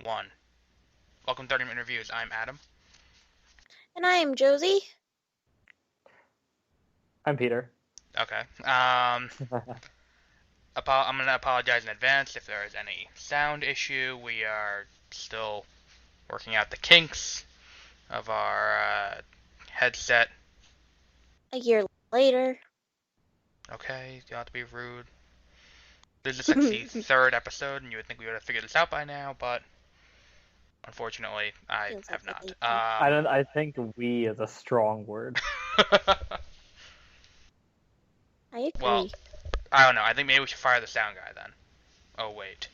One. Welcome to 30-Minute Reviews. I'm Adam. And I am Josie. I'm Peter. Okay. I'm going to apologize in advance if there is any sound issue. We are still working out the kinks of our headset. A year later. Okay, you don't have to be rude. This is like the third episode, and you would think we would have figured this out by now, but unfortunately, I Feels have like not. I think "we" is a strong word. I agree. Well, I don't know. I think maybe we should fire the sound guy then. Oh, wait.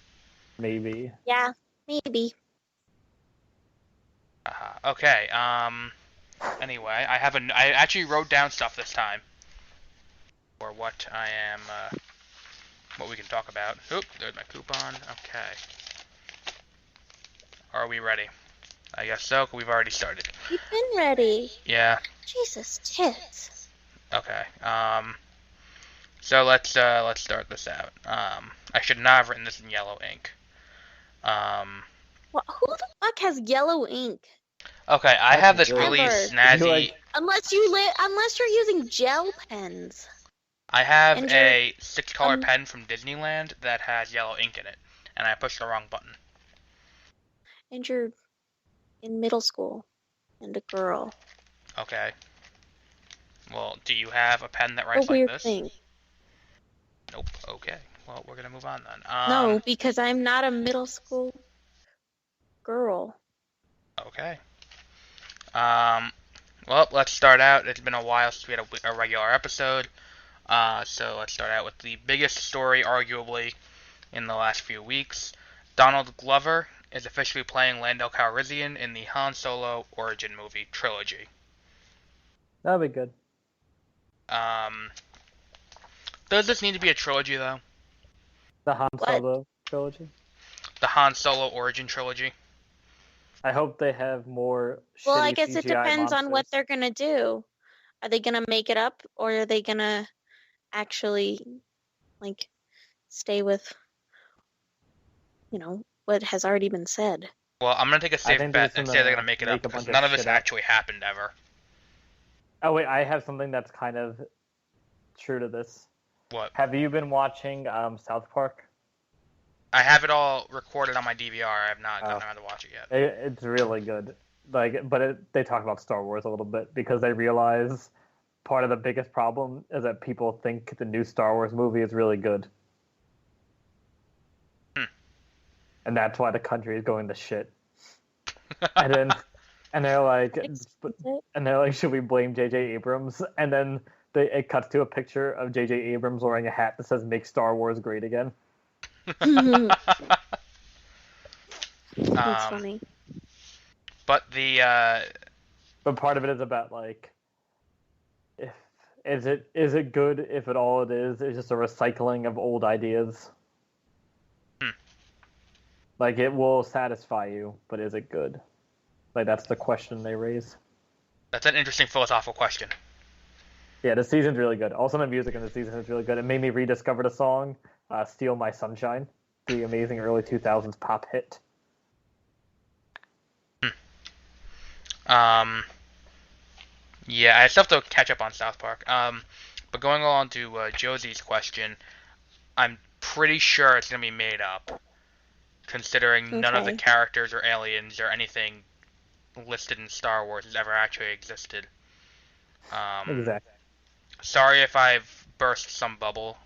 Maybe. Yeah, maybe. Okay, anyway, I actually wrote down stuff this time. For what I am, what we can talk about. Oop, there's my coupon. Okay. Are we ready? I guess so, 'cause we've already started. We've been ready. Yeah. Jesus tits. Okay, so let's start this out. I should not have written this in yellow ink. Well, who the fuck has yellow ink? Okay, I have this Ever. really snazzy... Unless you're using gel pens. I have And a 6-color pen from Disneyland that has yellow ink in it, and I pushed the wrong button. And you're in middle school and a girl. Okay. Well, do you have a pen that writes A weird like this? thing. Nope. Okay. Well, we're gonna move on then. No, because I'm not a middle school girl. Okay. Well, let's start out. It's been a while since we had a regular episode. So let's start out with the biggest story, arguably, in the last few weeks. Donald Glover is officially playing Lando Calrissian in the Han Solo origin movie trilogy. That'd be good. Does this need to be a trilogy, though? The Han Solo trilogy? The Han Solo origin trilogy? I hope they have more Well, I shitty guess it CGI depends on what monsters. they're gonna do. Are they gonna make it up, or are they gonna actually, like, stay with, what has already been said? Well, I'm gonna take a safe bet and say they're gonna make it up, because none of this actually happened ever. Oh wait, I have something that's kind of true to this. What? Have you been watching South Park? I have it all recorded on my DVR. I have not gotten around to watch it yet. It's really good. They talk about Star Wars a little bit because they realize part of the biggest problem is that people think the new Star Wars movie is really good. And that's why the country is going to shit. and they're like, should we blame J.J. Abrams? And then it cuts to a picture of J.J. Abrams wearing a hat that says "Make Star Wars Great Again." That's funny. But but part of it is about is it good if all it is just a recycling of old ideas? Like, it will satisfy you, but is it good? Like, that's the question they raise. That's an interesting philosophical question. Yeah, the season's really good. Also, the music in the season is really good. It made me rediscover the song "Steal My Sunshine," the amazing early 2000s pop hit. Yeah, I still have to catch up on South Park. But going on to Josie's question, I'm pretty sure it's gonna be made up, considering none of the characters or aliens or anything listed in Star Wars has ever actually existed. Exactly. Sorry if I've burst some bubble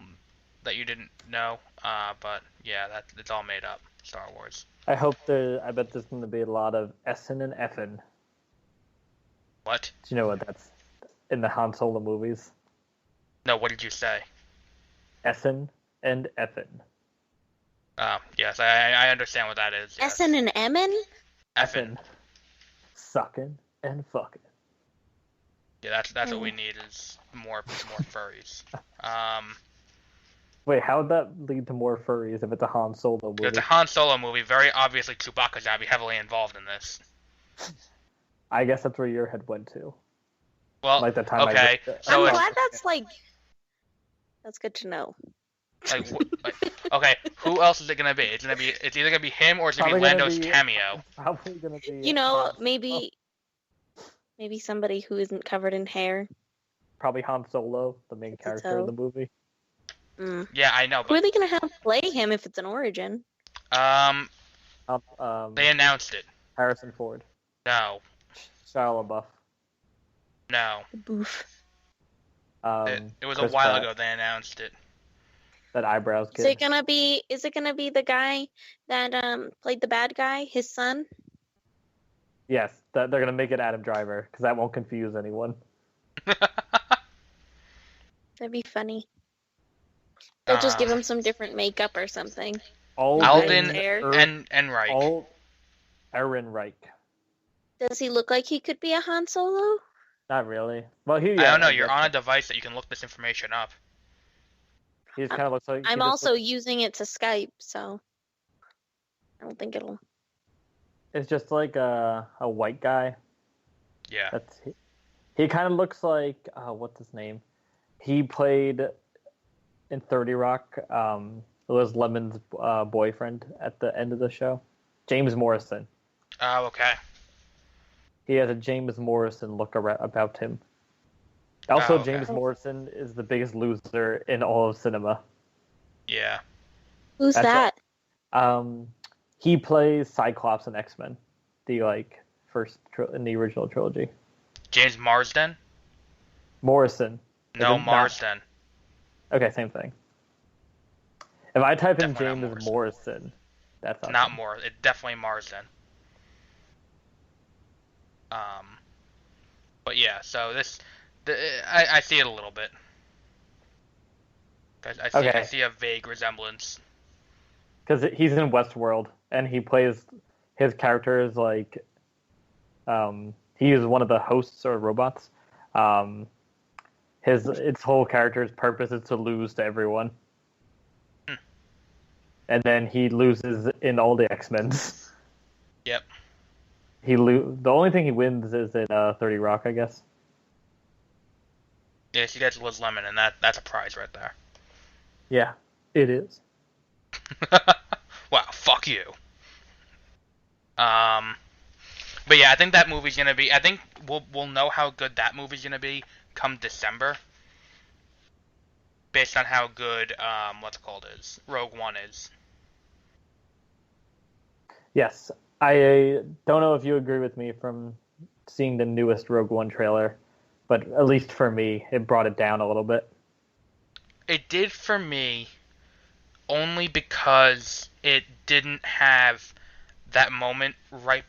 that you didn't know, but yeah, it's all made up. Star Wars. I bet there's going to be a lot of S'ing and F'ing. What? Do you know what that's in the Han Solo movies? No, what did you say? S'ing and F'ing. Yes, I understand what that is. Yes. S'ing and Emmin? Effin'. Sucking and fucking. Yeah, that's what we need is more furries. Wait, how would that lead to more furries if it's a Han Solo movie? It's a Han Solo movie. Very obviously, Chewbacca's gotta be heavily involved in this. I guess that's where your head went to. Well, like the time okay. I'm glad that's good to know. Okay, who else is it gonna be? It's either gonna be him or it's gonna be Lando's cameo. Probably gonna be. You know, maybe somebody who isn't covered in hair. Probably Han Solo, the main character of the movie. Yeah, I know. Who are they gonna have play him if it's an origin? They announced it. Harrison Ford. No. Shia LaBeouf. No. Boof. It was Chris a while ago they announced it. That eyebrows kid. Is it gonna be the guy that played the bad guy, his son? Yes, they're gonna make it Adam Driver because that won't confuse anyone. That'd be funny. They'll just give him some different makeup or something. Alden and Reich. Aaron Reich. Does he look like he could be a Han Solo? Not really. Well, I don't know. You're on a device that you can look this information up. He just kind of looks like. I'm also using it to Skype, so I don't think it'll. It's just like a white guy. Yeah. He kind of looks like what's his name? He played in 30 Rock. Liz Lemon's boyfriend at the end of the show, James Morrison. Oh, okay. He has a James Morrison look about him. Also, James Morrison is the biggest loser in all of cinema. Yeah. Who's that? He plays Cyclops in X-Men, the first in the original trilogy. James Marsden? Morrison. No, Marsden. Okay, same thing. If I type in Definitely James Morrison, that's not more. It's definitely Marsden. But yeah, so I see it a little bit. I see a vague resemblance. Because he's in Westworld, and he plays his character is he is one of the hosts or robots. Its whole character's purpose is to lose to everyone. And then he loses in all the X-Men's. Yep. The only thing he wins is in 30 Rock, I guess. Yes, he gets Liz Lemon, and that's a prize right there. Yeah, it is. Wow, fuck you. But yeah, I think that movie's gonna be. I think we'll know how good that movie's gonna be come December, based on how good is Rogue One is. Yes, I don't know if you agree with me from seeing the newest Rogue One trailer, but at least for me, it brought it down a little bit. It did for me, only because it didn't have that moment right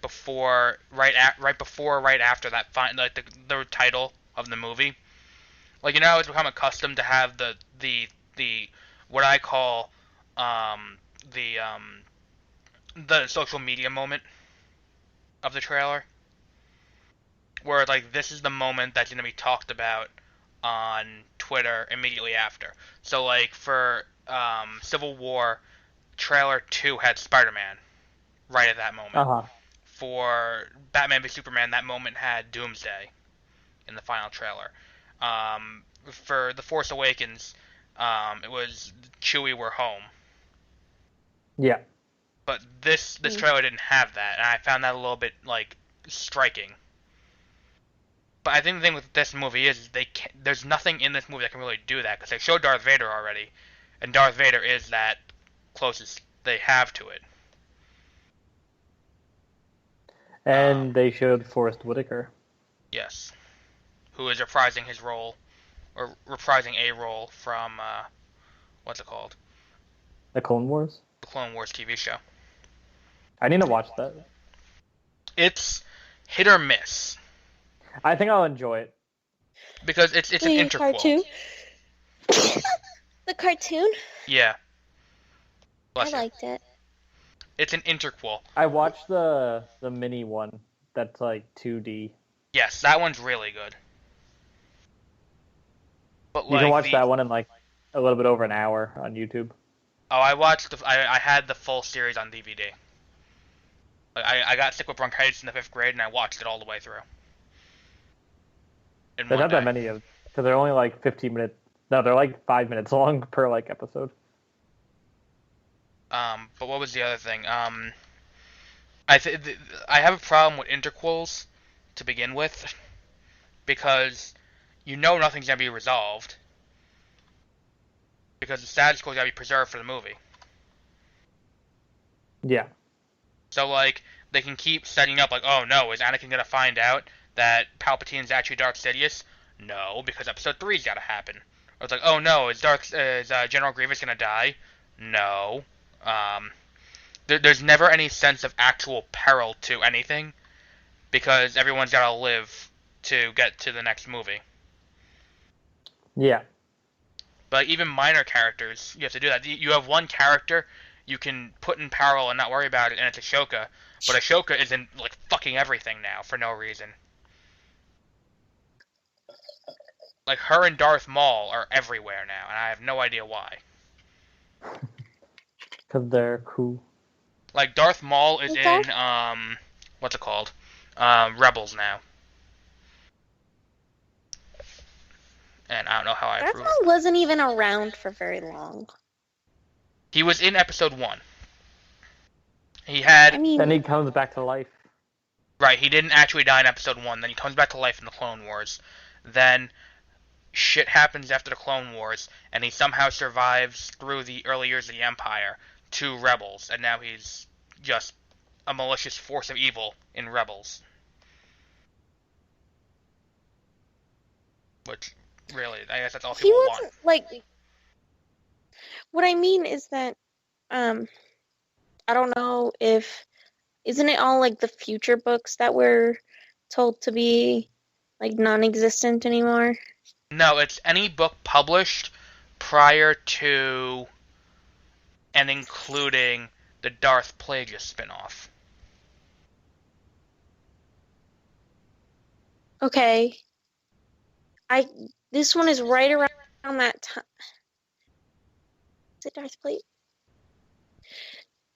after that the title of the movie. It's become accustomed to have the what I call the social media moment of the trailer, where this is the moment that's going to be talked about on Twitter immediately after. So for Civil War, trailer 2 had Spider-Man right at that moment. Uh-huh. For Batman v Superman, that moment had Doomsday in the final trailer. For The Force Awakens, it was Chewie, we're home. Yeah. But this trailer didn't have that, and I found that a little bit striking. But I think the thing with this movie is there's nothing in this movie that can really do that, because they showed Darth Vader already, and Darth Vader is that closest they have to it. And they showed Forrest Whitaker. Yes. Who is reprising his role, or reprising a role from, what's it called? The Clone Wars? The Clone Wars TV show. I need to watch that. It's hit or miss. I think I'll enjoy it. Because it's an interquel. Cartoon? The cartoon? Yeah. I liked it. It's an interquel. I watched the mini one that's 2D. Yes, that one's really good. But you can watch that one in a little bit over an hour on YouTube. Oh, I watched I had the full series on DVD. I got sick with bronchitis in the 5th grade, and I watched it all the way through. There's not that many because they're only 15 minutes. No, they're 5 minutes long per episode. But what was the other thing? I have a problem with interquels to begin with because you know nothing's gonna be resolved because the status quo's gotta be preserved for the movie. Yeah. So like they can keep setting up like, oh no, is Anakin gonna find out that Palpatine's actually Darth Sidious? No, because Episode 3's gotta happen. Or it's like, oh no, is General Grievous gonna die? No. There's never any sense of actual peril to anything because everyone's gotta live to get to the next movie. Yeah. But even minor characters, you have to do that. You have one character you can put in peril and not worry about it, and it's Ashoka. But Ashoka is in like fucking everything now for no reason. Like her and Darth Maul are everywhere now, and I have no idea why. Because they're cool. Like Darth Maul is in what's it called? Rebels now. And I don't know how I Darth approve. Maul wasn't even around for very long. He was in Episode 1. He had... Then he comes back to life. Right, he didn't actually die in Episode 1. Then he comes back to life in the Clone Wars. Then shit happens after the Clone Wars, and he somehow survives through the early years of the Empire to Rebels, and now he's just a malicious force of evil in Rebels. Which, really, I guess that's all people want. He wasn't, like... What I mean is that, I don't know if... Isn't it all, like, the future books that we're told to be, like, non-existent anymore? No, it's any book published prior to and including the Darth Plagueis spin-off. Okay. This one is right around that time. Is it Darth Plagueis?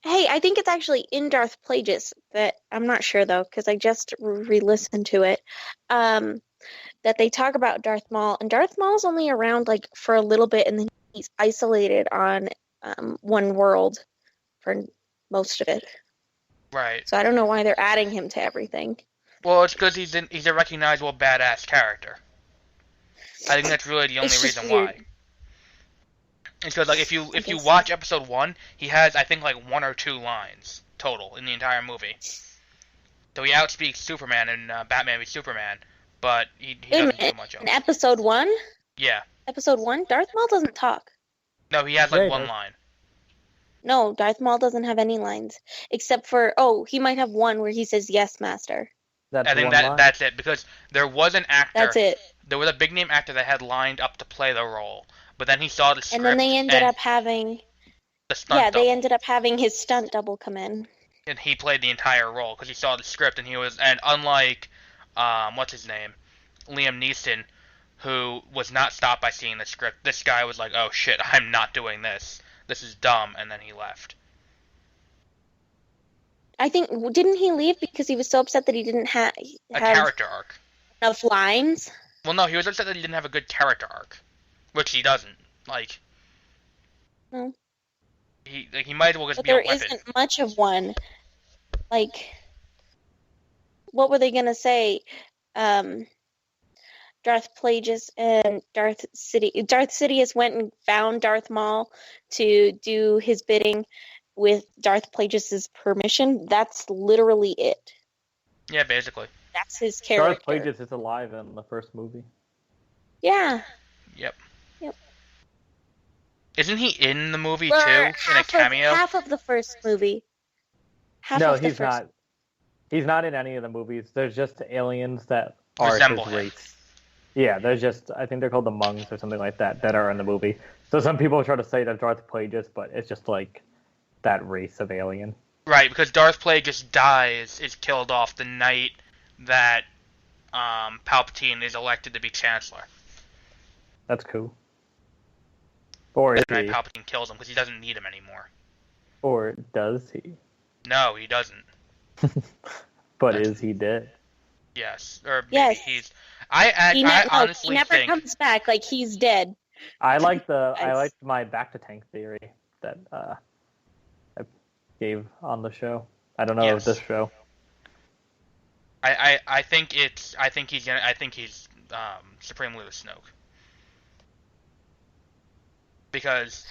Hey, I think it's actually in Darth Plagueis that I'm not sure though, because I just re-listened to it. That they talk about Darth Maul, and Darth Maul's only around like for a little bit, and then he's isolated on one world for most of it. Right. So I don't know why they're adding him to everything. Well, it's because he's a recognizable badass character. I think that's really the only reason why. It's because like if you watch Episode 1, he has I think like 1 or 2 lines total in the entire movie. So he outspeaks Superman in Batman v Superman, but he doesn't do much of it. In Episode 1? Yeah. Episode 1? Darth Maul doesn't talk. No, he has like one line. No, Darth Maul doesn't have any lines. Except for, he might have one where he says, yes, master. I think that's it, because there was an actor. That's it. There was a big name actor that had lined up to play the role, but then he saw the script. And then they ended up having... The stunt double. They ended up having his stunt double come in. And he played the entire role, because he saw the script, and unlike, what's his name? Liam Neeson, who was not stopped by seeing the script, this guy was like, oh shit, I'm not doing this. This is dumb, and then he left. I think, didn't he leave because he was so upset that he didn't have a character arc, enough lines? Well, no, he was upset that he didn't have a good character arc, which he doesn't. Like, no. He might as well just but be a there weapon. Isn't much of one. Like, what were they gonna say? Darth Plagueis and Darth Sidious went and found Darth Maul to do his bidding with Darth Plagueis' permission. That's literally it. Yeah, basically. That's his character. Darth Plagueis is alive in the first movie. Yeah. Yep. Isn't he in the movie too? In a cameo? Half of the first movie. He's not. He's not in any of the movies. There's just aliens that are his race. Yeah, there's just, I think they're called the Mongs or something like that are in the movie. So some people try to say that Darth Plagueis, but it's just like that race of alien. Right, because Darth Plagueis is killed off the night that Palpatine is elected to be Chancellor. That's cool. Or the night Palpatine kills him because he doesn't need him anymore. Or does he? No, he doesn't. But is he dead? Yes, or maybe he's... I honestly think... He never comes back, like he's dead. I like my back to tank theory that gave on the show. I don't know if Yes. this show. I think he's Supreme Leader Snoke. Because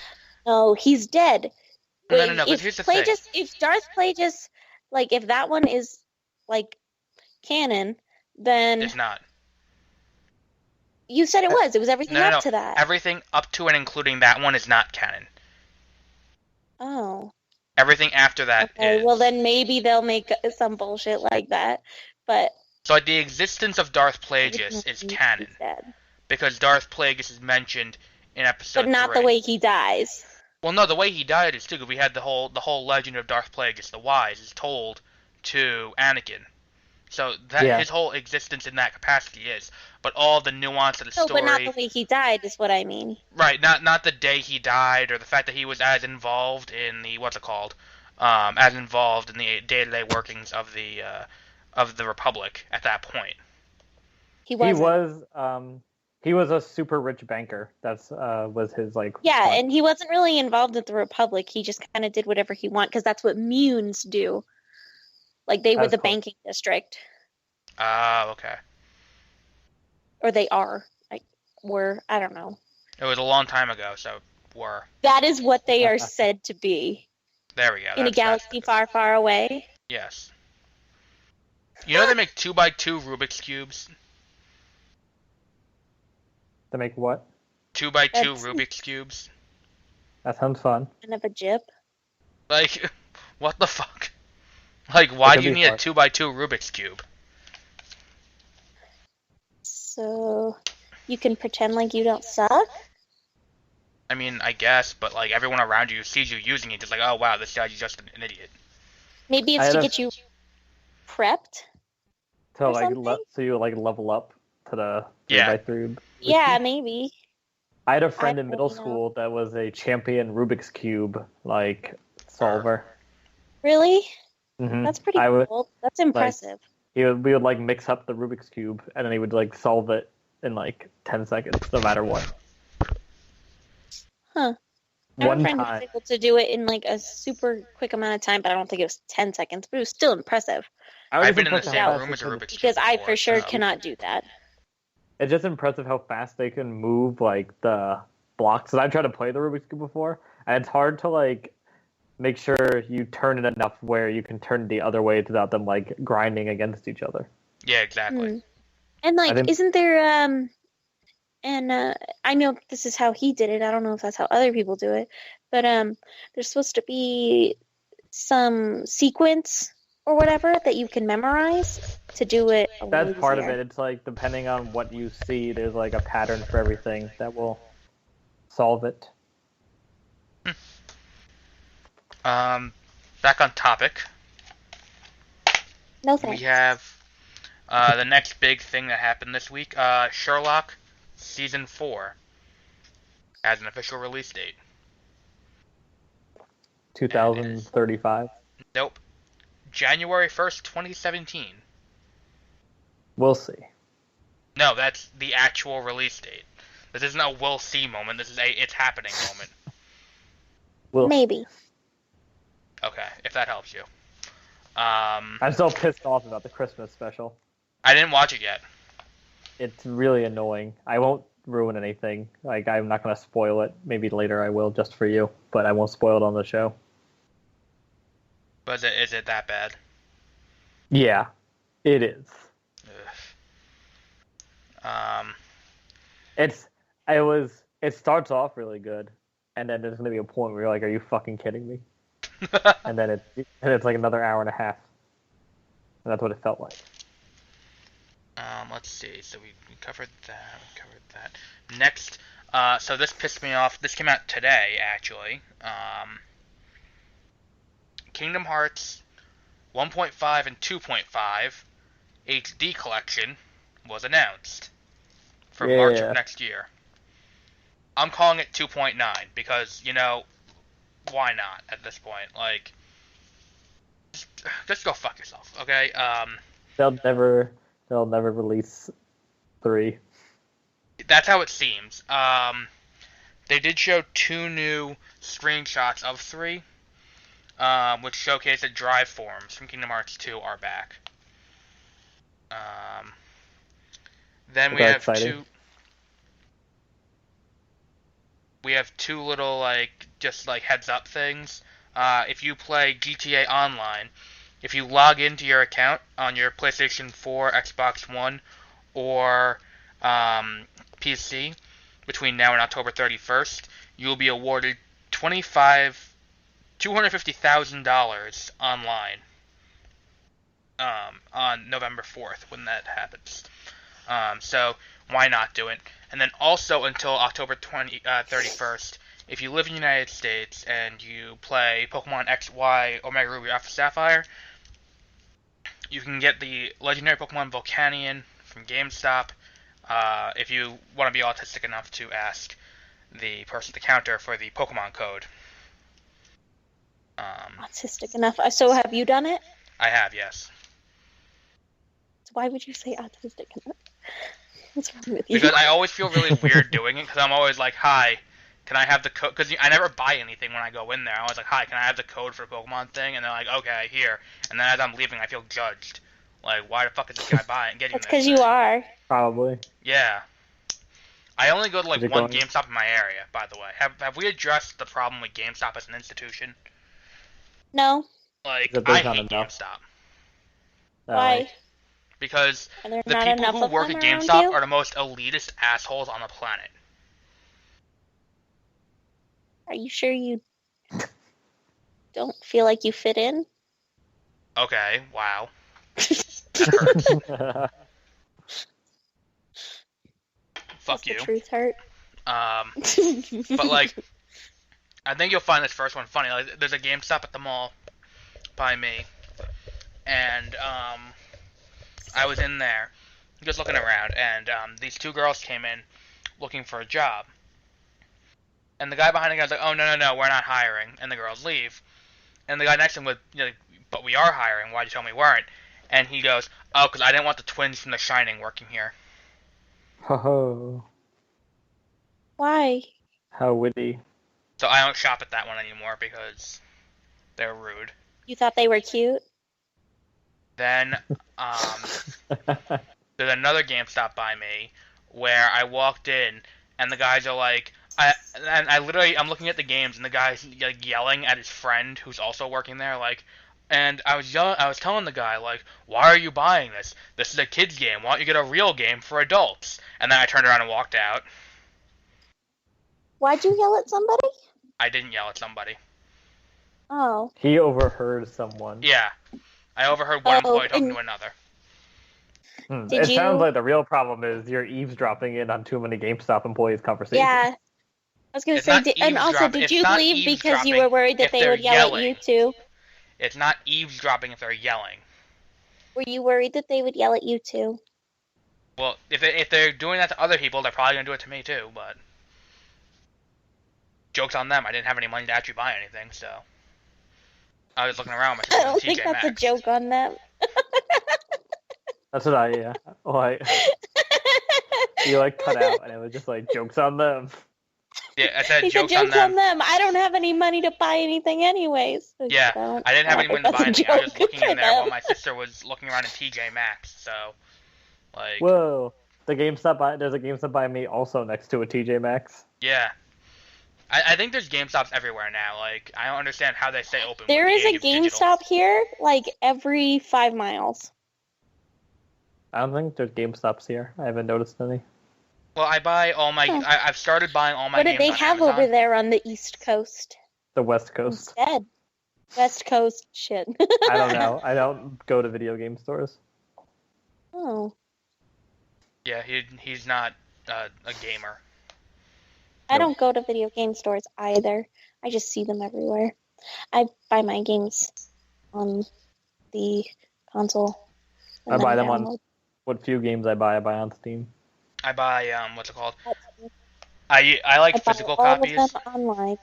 No, he's dead. no, Wait, but here's the thing. If Darth Plagueis, like, if that one is, like, canon, then It's not. you said it was. It was everything No. up to that. Everything up to and including that one is not canon. Oh. Everything after that Okay, is. well then maybe they'll make some bullshit like that. But So like, the existence of Darth Plagueis is he's canon. dead. Because Darth Plagueis is mentioned in episode 3. But not the way he dies. Well, no, the way he died is too good. We had the whole legend of Darth Plagueis the Wise is told to Anakin. So that his whole existence in that capacity is, but all the nuance of the story. But not the way he died is what I mean. Right, not the day he died or the fact that he was as involved in the as involved in the day-to-day workings of the Republic at that point. He was a super rich banker. That's was his like. Yeah, and he wasn't really involved with the Republic. He just kind of did whatever he wanted because that's what Munes do. Like they were the banking district. Oh, okay. Or they are. I don't know. It was a long time ago, so were. That is what they are said to be. There we go. In a galaxy far, far away. Yes. You know they make 2x2 Rubik's Cubes? To make what? 2x2 Rubik's Cubes. That sounds fun. Kind of a jip. Like, what the fuck? Like, why do you need a 2x2 Rubik's Cube? So, you can pretend like you don't suck? I mean, I guess, but like everyone around you sees you using it, just like, oh wow, this guy's just an idiot. Maybe it's to get you prepped. So you level up to the 3x3. Yeah, maybe. I had a friend in middle school that was a champion Rubik's Cube solver. Really? Mm-hmm. That's pretty cool. That's impressive. We would like mix up the Rubik's Cube and then he would like solve it in like 10 seconds, no matter what. Huh. I have a friend who was able to do it in like a super quick amount of time, but I don't think it was 10 seconds, but it was still impressive. I've been in the same room as a Rubik's Cube because I for sure cannot do that. It's just impressive how fast they can move like the blocks. And I tried to play the Rubik's Cube before, and it's hard to like make sure you turn it enough where you can turn the other way without them like grinding against each other. Yeah, exactly. And like, isn't there I know this is how he did it. I don't know if that's how other people do it, but there's supposed to be some sequence or whatever that you can memorize to do it. That's part of it. It's like depending on what you see, there's like a pattern for everything that will solve it. Back on topic. No thanks. We have the next big thing that happened this week. Sherlock Season 4 has an official release date. 2035? Nope. January 1st, 2017. We'll see. No, that's the actual release date. This isn't a we'll see moment. This is a it's happening moment. Maybe. Okay, if that helps you. I'm so pissed off about the Christmas special. I didn't watch it yet. It's really annoying. I won't ruin anything. Like, I'm not going to spoil it. Maybe later I will, just for you. But I won't spoil it on the show. But is it that bad? Yeah, it is. It starts off really good, and then there's going to be a point where you're like, are you fucking kidding me? and then it's like another hour and a half. And that's what it felt like. Let's see. So we covered that. Next, so this pissed me off. This came out today, actually. Kingdom Hearts 1.5 and 2.5 HD collection was announced for March of next year. I'm calling it 2.9 because, why not at this point? Like, just go fuck yourself, okay? They'll never release 3. That's how it seems. They did show 2 new screenshots of 3. which showcase that drive forms from Kingdom Hearts 2 are back. Then That's exciting. We have two little just heads up things. If you play GTA Online, if you log into your account on your PlayStation 4, Xbox One, or PC between now and October 31st, you will be awarded $250,000 online on November 4th when that happens. So why not do it? And then also until October 31st, if you live in the United States and you play Pokemon X, Y, Omega Ruby, Alpha Sapphire, you can get the legendary Pokemon Volcanion from GameStop. If you want to be autistic enough to ask the person at the counter for the Pokemon code. Autistic enough. So have you done it? I have, yes. Why would you say autistic enough? What's wrong with you? Because I always feel really weird doing it, because I'm always like, hi, can I have the code? Because I never buy anything when I go in there. I was like, hi, can I have the code for the Pokemon thing? And they're like, okay, here. And then as I'm leaving, I feel judged. Like, why the fuck is this guy buying getting That's this? because you are. Probably. Yeah. I only go to Is it one going- GameStop in my area, by the way. Have we addressed the problem with GameStop as an institution? No. Like, Is it I there's not hate enough? GameStop. Why? Because Are there the not people enough who of work them at around GameStop you? are the most elitist assholes on the planet. Are you sure you don't feel like you fit in? Okay, wow. That hurts. Fuck Does you. the truth hurt? But like, I think you'll find this first one funny. Like, there's a GameStop at the mall by me, and I was in there just looking around, and these two girls came in looking for a job, and the guy behind the guy's like, "Oh no, we're not hiring," and the girls leave, and the guy next to him was, "But we are hiring. Why'd you tell me we weren't?" And he goes, "Oh, because I didn't want the twins from The Shining working here." Ho-ho. Why? How witty. So I don't shop at that one anymore because they're rude. You thought they were cute? Then there's another GameStop by me where I walked in and the guys are like, I'm looking at the games and the guy's like yelling at his friend who's also working there, like, and I was telling the guy like, why are you buying this? This is a kids game. Why don't you get a real game for adults? And then I turned around and walked out. Why'd you yell at somebody? I didn't yell at somebody. Oh. He overheard someone. Yeah, I overheard one employee talking to another. Did you- Sounds like the real problem is you're eavesdropping in on too many GameStop employees' conversations. Yeah. I was going to It's say, not and also, eavesdropping. did It's you not leave because you eavesdropping were worried that if they they're would yell yelling. at you too? It's not eavesdropping if they're yelling. Were you worried that they would yell at you too? Well, if they're doing that to other people, they're probably gonna do it to me too. But joke's on them. I didn't have any money to actually buy anything, so I was looking around. I don't think that's a joke on them. That's what you like cut out and it was just like jokes on them. Yeah, I said He said jokes on them. I don't have any money to buy anything anyways. Yeah, I didn't have any money to buy anything. I was just looking in there while my sister was looking around in TJ Maxx. So, like, Whoa, there's a GameStop by me also next to a TJ Maxx. Yeah. I think there's GameStops everywhere now. Like, I don't understand how they stay open. There with is the a age of digital. GameStop here, like every 5 miles. I don't think there's GameStops here. I haven't noticed any. Well, I buy all my. Oh. I've started buying all my. What games did they on have Amazon. over there on the East Coast The West Coast. instead? West Coast shit. I don't know. I don't go to video game stores. Oh. Yeah, he's not a gamer. I don't go to video game stores either. I just see them everywhere. I buy my games on the console. and I buy then them on download. what few games I buy on Steam. I buy what's it called? I like I buy physical all copies. of them online.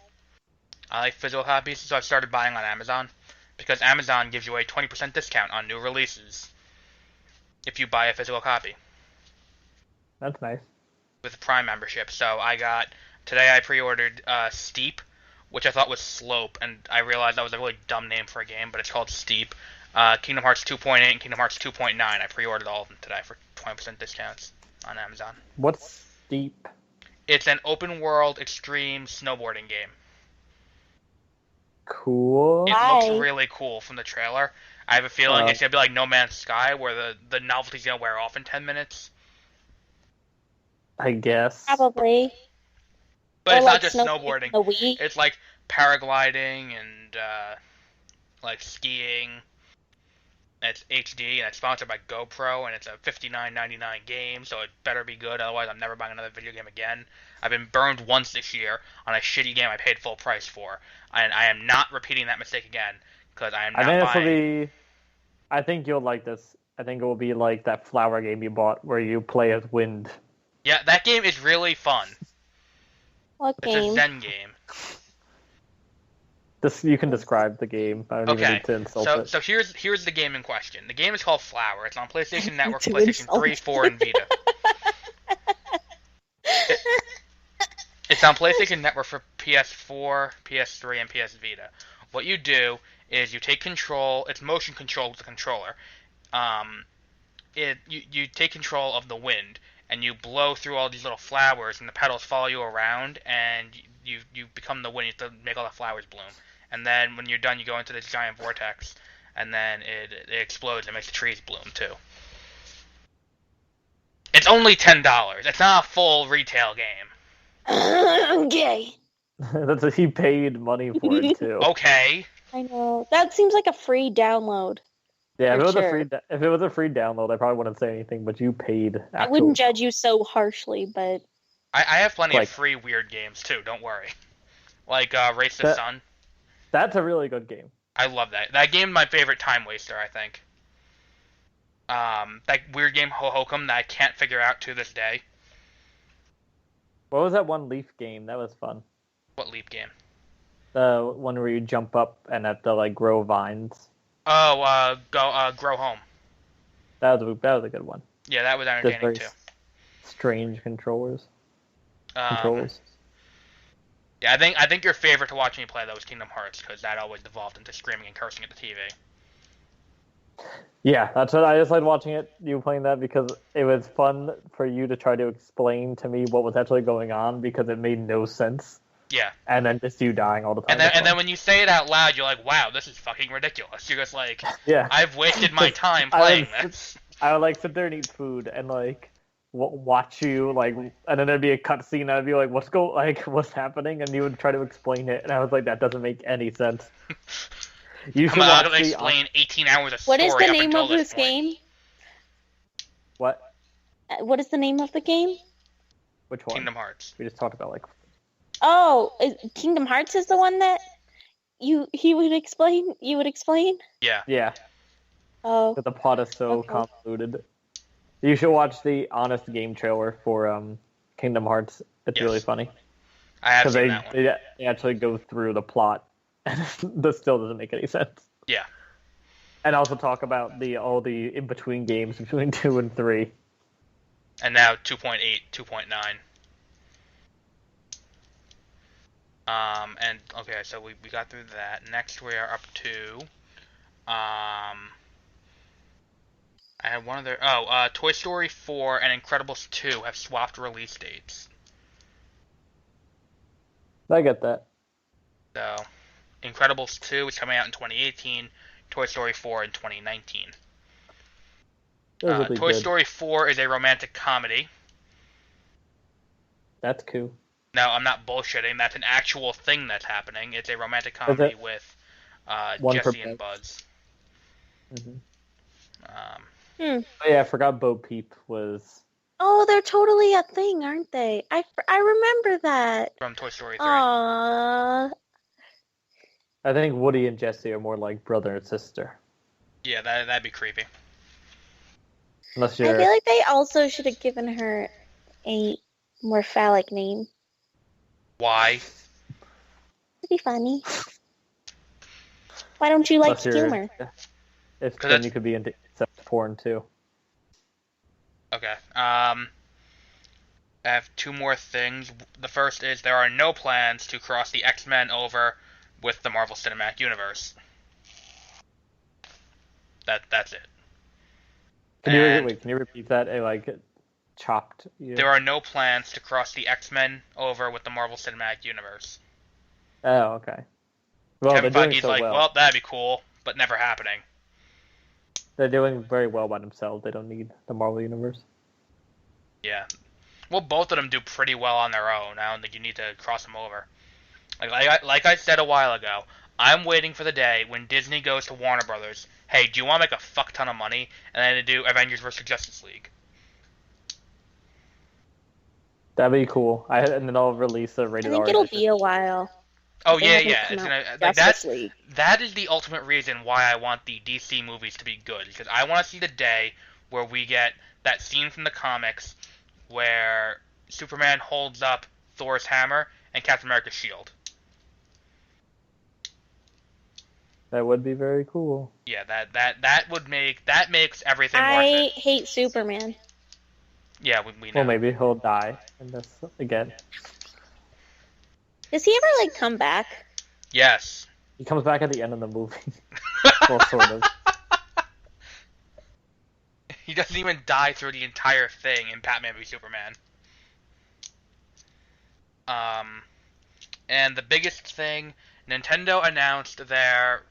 I like physical copies, so I've started buying on Amazon because Amazon gives you a 20% discount on new releases if you buy a physical copy That's nice. with a Prime membership. So I got today. I pre-ordered Steep, which I thought was Slope, and I realized that was a really dumb name for a game, but it's called Steep. Kingdom Hearts 2.8 and Kingdom Hearts 2.9. I pre-ordered all of them today for 20% discounts on Amazon. What's Steep? It's an open-world extreme snowboarding game. Cool. It looks really cool from the trailer. I have a feeling it's going to be like No Man's Sky, where the novelty's going to wear off in 10 minutes. I guess. Probably. But or it's like not just snowboarding. It's like paragliding and like skiing. It's HD and it's sponsored by GoPro and it's a $59.99 game, so it better be good. Otherwise, I'm never buying another video game again. I've been burned once this year on a shitty game I paid full price for, and I am not repeating that mistake again because I am not buying. I think you'll like this. I think it will be like that flower game you bought where you play as wind. Yeah, that game is really fun. What game? It's a Zen game. You can describe the game. I don't even need to insult it. So here's the game in question. The game is called Flower. It's on PlayStation Network, PlayStation 3, 4, and Vita. It's on PlayStation Network for PS4, PS3, and PS Vita. What you do is you take control. It's motion control with the controller. You take control of the wind, and you blow through all these little flowers, and the petals follow you around, and you become the wind. You have to make all the flowers bloom. And then when you're done, you go into this giant vortex, and then it explodes and makes the trees bloom too. It's only $10. It's not a full retail game. Okay. He paid money for it too. Okay. I know. That seems like a free download. Yeah, if it was a free download, I probably wouldn't say anything. But you paid. I wouldn't judge you so harshly, but I have plenty of free weird games too. Don't worry. Like Race to the Sun. That's a really good game. I love that. That game is my favorite time waster, I think. That weird game Hohokum that I can't figure out to this day. What was that one Leaf game? That was fun. What Leaf game? The one where you jump up and have to like grow vines. Oh, Grow Home. That was a good one. Yeah, that was entertaining too. Strange controls. Yeah, I think your favorite to watch me play though was Kingdom Hearts because that always devolved into screaming and cursing at the TV. Yeah, that's what I just liked watching it. You playing that because it was fun for you to try to explain to me what was actually going on because it made no sense. Yeah. And then just you dying all the time. And then when you say it out loud, you're like, "Wow, this is fucking ridiculous." You're just like, "Yeah, I've wasted my time playing this." I would like sit there and eat food and like watch you like, and then there'd be a cutscene. And I'd be like, what's happening? And you would try to explain it, and I was like, that doesn't make any sense. You should I'm not gonna explain 18 hours of story. What is the name of this game? What? What is the name of the game? Which one? Kingdom Hearts. We just talked about like. Oh, Kingdom Hearts is the one that you would explain. You would explain. Yeah. Yeah. Oh. But the plot is so convoluted. You should watch the Honest Game trailer for Kingdom Hearts. It's really funny. I have seen that one. They actually go through the plot, and this still doesn't make any sense. Yeah. And also talk about all the in-between games between 2 and 3. And now 2.8, 2.9. And okay, so we got through that. Next we are up to I had one other. Toy Story 4 and Incredibles 2 have swapped release dates. I get that. So, Incredibles 2 is coming out in 2018. Toy Story 4 in 2019. Toy Story 4 is a romantic comedy. That's cool. No, I'm not bullshitting. That's an actual thing that's happening. It's a romantic comedy with Jesse and Buzz. Mm-hmm. Oh, yeah, I forgot Bo Peep was... Oh, they're totally a thing, aren't they? I remember that. From Toy Story 3. Aww. I think Woody and Jesse are more like brother and sister. Yeah, that'd be creepy. Unless you're... I feel like they also should have given her a more phallic name. Why? It'd be funny. Why don't you like humor? Then you could be into porn too. Okay. I have two more things. The first is there are no plans to cross the X-Men over with the Marvel Cinematic Universe. That's it. Can you repeat that? Chopped you. There are no plans to cross the X-Men over with the Marvel Cinematic Universe. Oh, okay. Well, Kevin they're doing Feige's so like, well, that'd be cool, but never happening. They're doing very well by themselves. They don't need the Marvel Universe. Yeah. Well, both of them do pretty well on their own. I don't think you need to cross them over. Like I said a while ago, I'm waiting for the day when Disney goes to Warner Brothers. Hey, do you want to make a fuck ton of money? And then to do Avengers vs. Justice League. That'd be cool. And then I'll release a rated I think R it'll edition. be a while. Oh They yeah, haven't yeah. come It's out gonna, with Justice League. that is the ultimate reason why I want the DC movies to be good, because I want to see the day where we get that scene from the comics where Superman holds up Thor's hammer and Captain America's shield. That would be very cool. Yeah, that makes everything worth I it. hate Superman. Yeah, we know. Well, maybe he'll die in this again. Does he ever come back? Yes. He comes back at the end of the movie. Well, sort of. He doesn't even die through the entire thing in Batman v Superman. And the biggest thing, Nintendo announced their,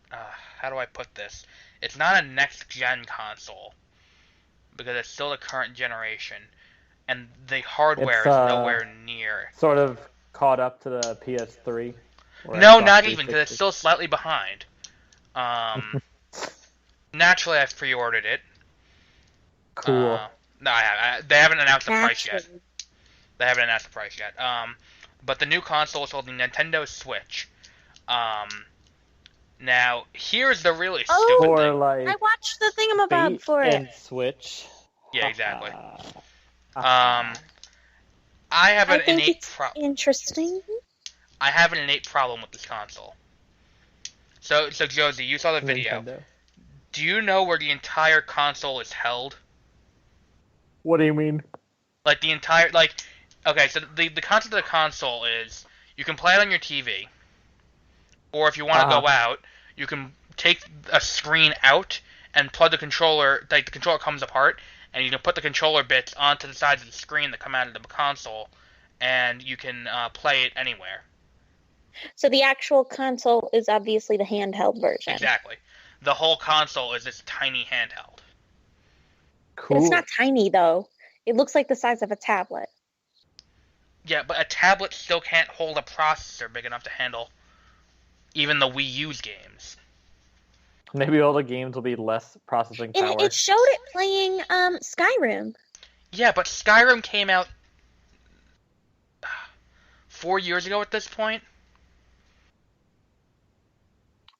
how do I put this? It's not a next-gen console, because it's still the current generation, and the hardware is nowhere near. Sort of caught up to the PS3. No, not even, because it's still slightly behind. Naturally, I've pre-ordered it. Cool. No, they haven't announced the price yet. But the new console is called the Nintendo Switch. Now, here's the really stupid thing. I watched the thingamabob for it. And Switch. Yeah, exactly. I have an innate problem. Interesting. I have an innate problem with this console. So Josie, you saw the video. Nintendo. Do you know where the entire console is held? What do you mean? Like the entire, okay, so the concept of the console is you can play it on your TV, or if you want to go out, you can take a screen out and plug the controller. The controller comes apart, and you can put the controller bits onto the sides of the screen that come out of the console, and you can play it anywhere. So the actual console is obviously the handheld version. Exactly. The whole console is this tiny handheld. Cool. But it's not tiny, though. It looks like the size of a tablet. Yeah, but a tablet still can't hold a processor big enough to handle even the Wii U's games. Maybe all the games will be less processing power. And it showed it playing Skyrim. Yeah, but Skyrim came out 4 years ago at this point.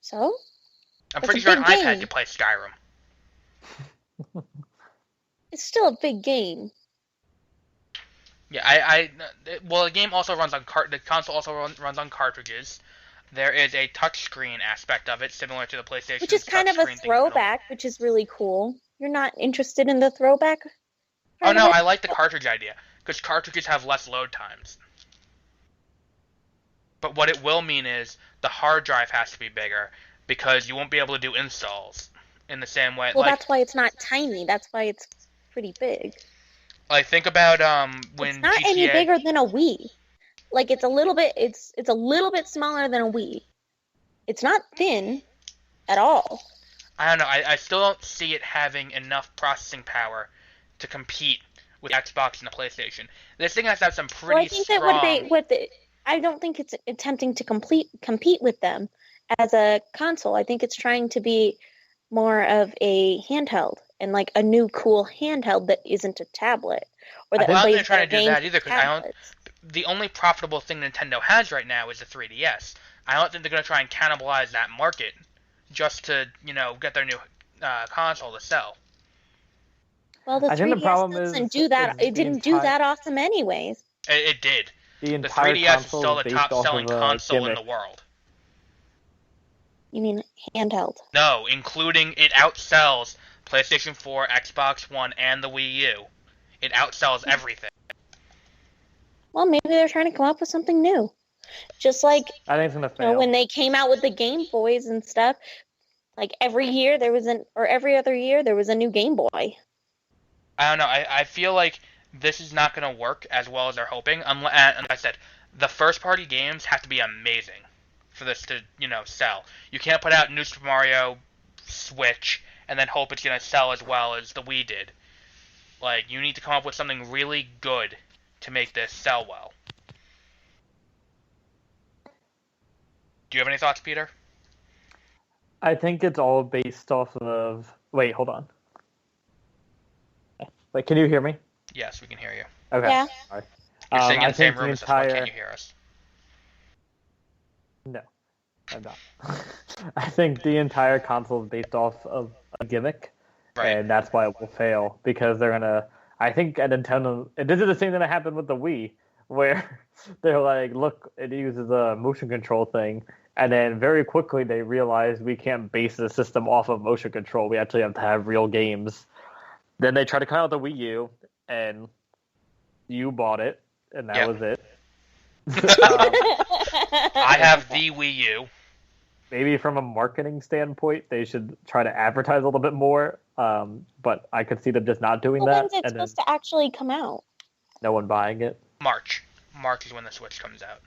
So? I'm pretty sure an iPad can play Skyrim. It's still a big game. Yeah, well, the game also runs on the console also runs on cartridges. There is a touchscreen aspect of it, similar to the PlayStation. Which is kind of a throwback, which is really cool. You're not interested in the throwback? Oh no, I like the cartridge idea, because cartridges have less load times. But what it will mean is the hard drive has to be bigger, because you won't be able to do installs in the same way. Well, that's why it's not tiny. That's why it's pretty big. Like, think about when it's not GTA... any bigger than a Wii. Like, it's a little bit smaller than a Wii. It's not thin at all. I don't know. I still don't see it having enough processing power to compete with the Xbox and the PlayStation. This thing has to have some pretty strong... I don't think it's attempting to compete with them as a console. I think it's trying to be more of a handheld and like a new cool handheld that isn't a tablet. Or that I'm not plays trying to do that either, because the only profitable thing Nintendo has right now is the 3DS. I don't think they're going to try and cannibalize that market just to, get their new console to sell. Well, the 3DS doesn't do that. It didn't do that awesome anyways. It did. The 3DS is still the top-selling console in the world. You mean handheld? No, including it outsells PlayStation 4, Xbox One, and the Wii U. It outsells everything. Well, maybe they're trying to come up with something new. Just like, I think it's gonna fail. when they came out with the Game Boys and stuff, like every year there was or every other year there was a new Game Boy. I don't know. I feel like this is not going to work as well as they're hoping. And like I said, the first-party games have to be amazing for this to, sell. You can't put out New Super Mario Switch and then hope it's going to sell as well as the Wii did. Like, you need to come up with something really good to make this sell well. Do you have any thoughts, Peter? I think it's all based off of. Wait, hold on. Wait, can you hear me? Yes, we can hear you. Okay. Yeah. Sorry. You're sitting in I the same think room the as us. Why entire. can't you hear us? No, I'm not. I think the entire console is based off of a gimmick, Right. and that's why it will fail because they're gonna. I think at Nintendo, this is the same thing that happened with the Wii, where they're like, "Look, it uses a motion control thing," and then very quickly they realized we can't base the system off of motion control. We actually have to have real games. Then they tried to come out with the Wii U, and you bought it, and that Yep. was it. I have the Wii U. Maybe from a marketing standpoint, they should try to advertise a little bit more. But I could see them just not doing Well, that, when's it and then supposed to actually come out? no one buying it. March. March is when the Switch comes out.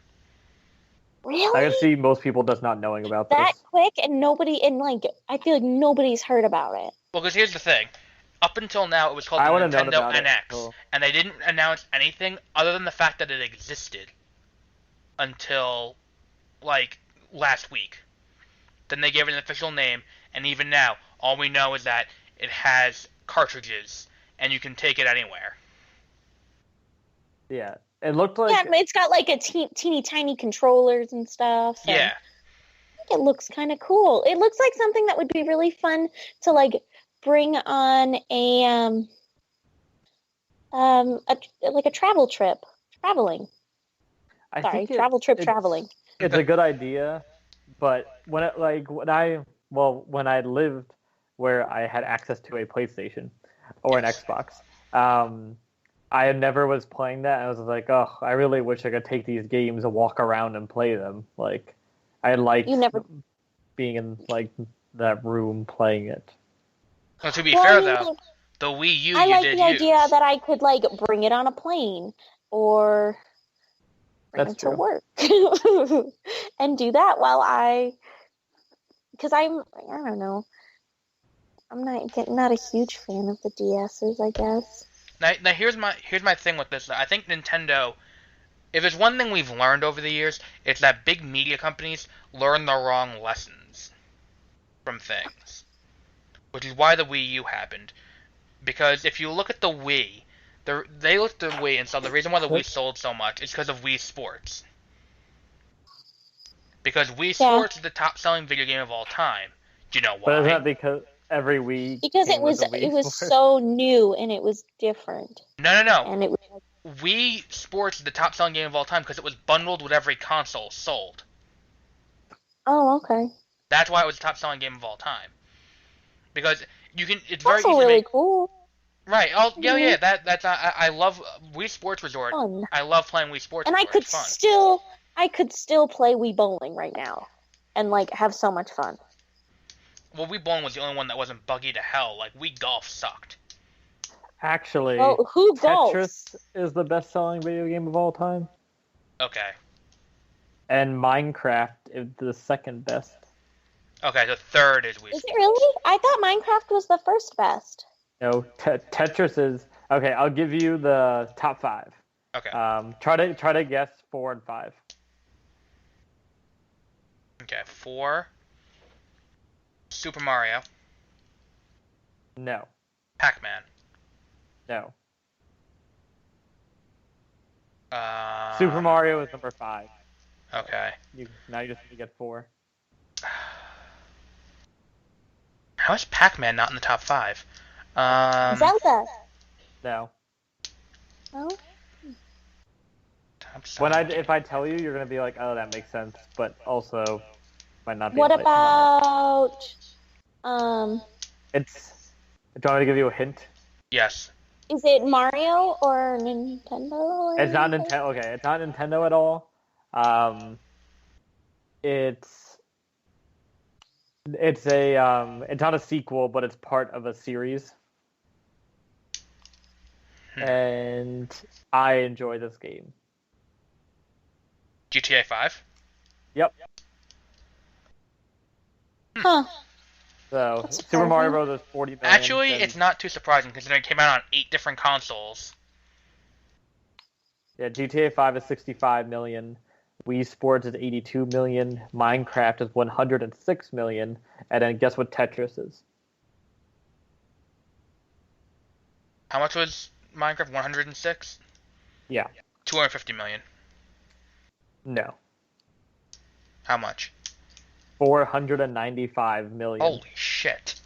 Really? I could see most people just not knowing about that this. quick, and I feel like nobody's heard about it. Well, because here's the thing. Up until now, it was called I the would've known Nintendo about it, NX, so- and they didn't announce anything other than the fact that it existed until, like, last week. Then they gave it an official name, and even now, all we know is that it has cartridges, and you can take it anywhere. Yeah, it looked like Yeah, it's got like a teeny tiny controllers and stuff. And Yeah. I think it looks kind of cool. It looks like something that would be really fun to like bring on a like a travel trip, traveling. I Sorry, think travel trip, it's- traveling. It's a good idea, but when I lived where I had access to a PlayStation or an Yes. Xbox, I never was playing that. I was like, oh, I really wish I could take these games and walk around and play them. Like, I liked You never- being in like that room playing it. Well, to be Well, fair, I mean, though, the Wii U I you like did the idea use. that I could like bring it on a plane or bring That's it to true. work and do that because I don't know. I'm not a huge fan of the DSs, I guess. Now here's my thing with this. I think Nintendo, if there's one thing we've learned over the years, it's that big media companies learn the wrong lessons from things. Which is why the Wii U happened. Because if you look at the Wii, they looked at the Wii and saw the reason why the Wii sold so much is because of Wii Sports. Because Wii Sports is the top-selling video game of all time. Do you know why? But is that because every Wii? Because came with a Wii it was Sports? so new and it was different. No. And it was Wii Sports is the top-selling game of all time because it was bundled with every console sold. oh, okay. That's why it was the top-selling game of all time. Because it's very Also easy to really make. cool. Right. Oh, yeah. Mhm. That's I love Wii Sports Resort. Fun. I love playing Wii Sports And Resort. It's fun. I could still play Wii Bowling right now and like have so much fun. Well, Wii Bowling was the only one that wasn't buggy to hell. Like Wii Golf sucked. Actually, Well, who golfs? Tetris is the best-selling video game of all time, Okay. and Minecraft is the second best. Okay. The third is Wii Is Sports. it really? I thought Minecraft was the first best. No, Tetris is okay. I'll give you the top 5. Okay. Try to guess 4 and 5. Okay. 4. Super Mario. No, Pac-Man. no. Uh, Super Mario is number 5. Okay. Now you just need to get 4. How is Pac-Man not in the top 5? Zelda. No. Oh, Top If I tell you, you're gonna be like, oh, that makes sense, but also might not be. what in place number. about It's. Do you want me to give you a hint? Yes. Is it Mario or Nintendo? Or It's not anything? Nintendo. Okay, it's not Nintendo at all. It's it's not a sequel, but it's part of a series, and I enjoy this game. GTA 5? Yep. Huh. So That's Super Mario surprising. Bros. is 40 million. Actually, and, it's not too surprising considering it came out on 8 different consoles. yeah, GTA 5 is 65 million. Wii Sports is 82 million. Minecraft is 106 million. And then guess what Tetris is? How much was Minecraft? 106? Yeah. 250 million. No. How much? 495 million. Holy shit.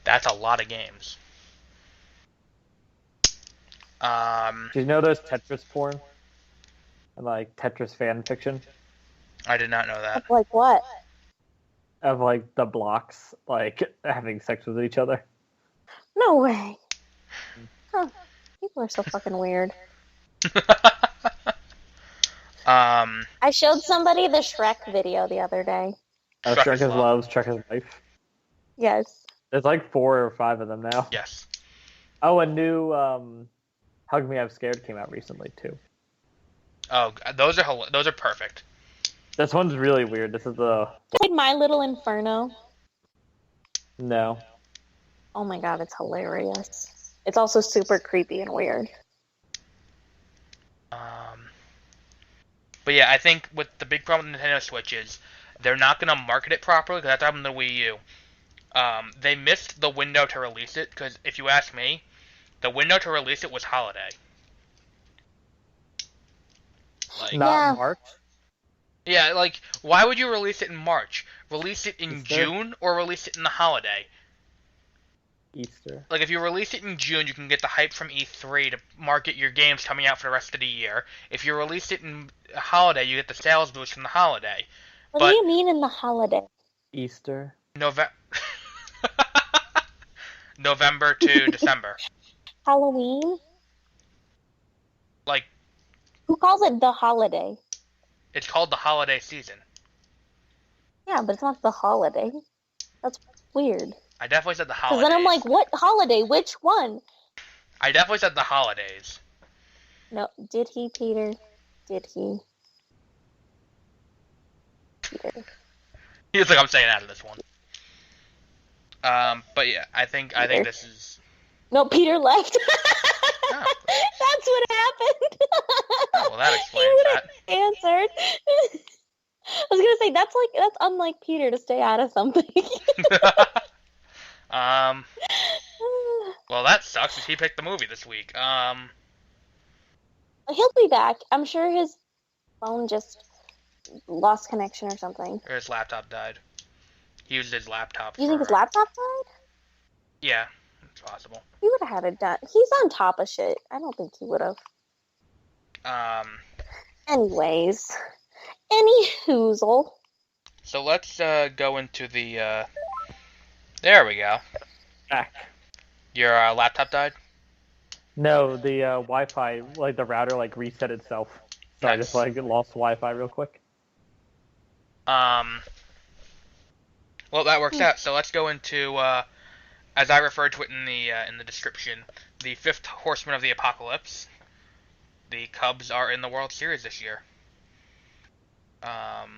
That's a lot of games. Do you know there's Tetris porn? And like Tetris fan fiction? I did not know that. Like what? Of like the blocks like having sex with each other. No way. Huh. People are so fucking weird. I showed somebody the Shrek video the other day. Shrek is Love, Shrek is Life. Yes. There's like 4 or 5 of them now. Yes. Oh, a new Hug Me I'm Scared came out recently too. Oh, those are perfect. This one's really weird. This is the Like My Little Inferno. No. Oh my god, it's hilarious. It's also super creepy and weird. But yeah, I think with the big problem with Nintendo Switch is they're not going to market it properly because that's happened to the Wii U. They missed the window to release it because if you ask me, the window to release it was holiday. Like, not March? Yeah, like, why would you release it in March? Release it in June or release it in the holiday? Easter. Like, if you release it in June, you can get the hype from E3 to market your games coming out for the rest of the year. If you release it in a holiday, you get the sales boost from the holiday. What do you mean in the holiday? Easter. November to December. Halloween? Like, who calls it the holiday? It's called the holiday season. Yeah, but it's not the holiday. That's weird. I definitely said the holidays. Because then I'm like, what holiday? Which one? I definitely said the holidays. No, did he, Peter? Did he? Peter. He was like, I'm staying out of this one. But yeah, I think this is. No, Peter left. Oh. That's what happened. Oh, well, that explains that. Answered. I was gonna say that's unlike Peter to stay out of something. Well, that sucks because he picked the movie this week. He'll be back. I'm sure his phone just lost connection or something. Or his laptop died. He used his laptop. You think his laptop died? Yeah, it's possible. He would have had it done. He's on top of shit. I don't think he would have. Anyways. Any hoozle. So let's go into the. There we go. Back. Your laptop died? No, the Wi-Fi, like the router, like reset itself. So nice. I just like lost Wi-Fi real quick. Well, that works out. So let's go into, as I referred to it in the description, the 5th Horsemen of the Apocalypse. The Cubs are in the World Series this year. But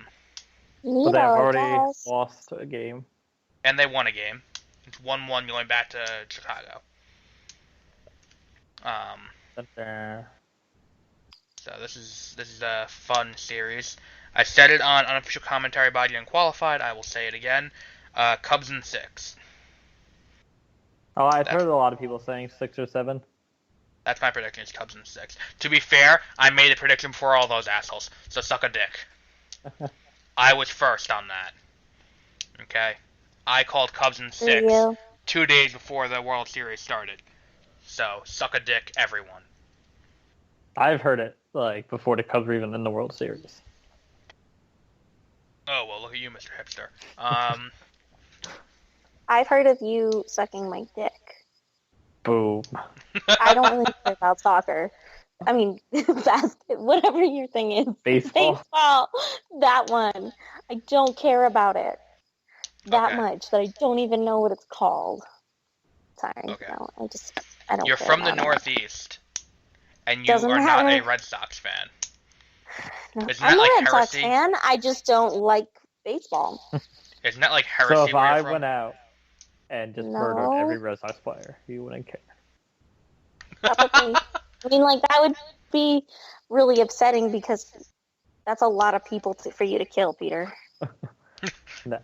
they've already lost a game. And they won a game. It's 1-1 going back to Chicago. So this is a fun series. I said it on Unofficial Commentary by the Unqualified. I will say it again. Cubs in 6. Oh, I've heard a lot of people saying 6 or 7. That's my prediction. It's Cubs in 6. To be fair, I made a prediction before all those assholes. So suck a dick. I was first on that. Okay? I called Cubs in 6 2 days before the World Series started. So, suck a dick, everyone. I've heard it, like, before the Cubs were even in the World Series. Oh, well, look at you, Mr. Hipster. I've heard of you sucking my dick. Boom. I don't really care about soccer. I mean, basket, whatever your thing is. Baseball. Baseball. That one. I don't care about it that Okay. much that I don't even know what it's called. Sorry. Okay. No, I don't You're care from the about it. Northeast, and you Doesn't are not a matter. Red Sox fan. No, Isn't I'm that a like Red Sox heresy? fan. I just don't like baseball. Isn't that like heresy So if where I you're from? went out and just No. murdered every Red Sox player, you wouldn't care. Probably. I mean, like, that would be really upsetting because that's a lot of people for you to kill, Peter. No.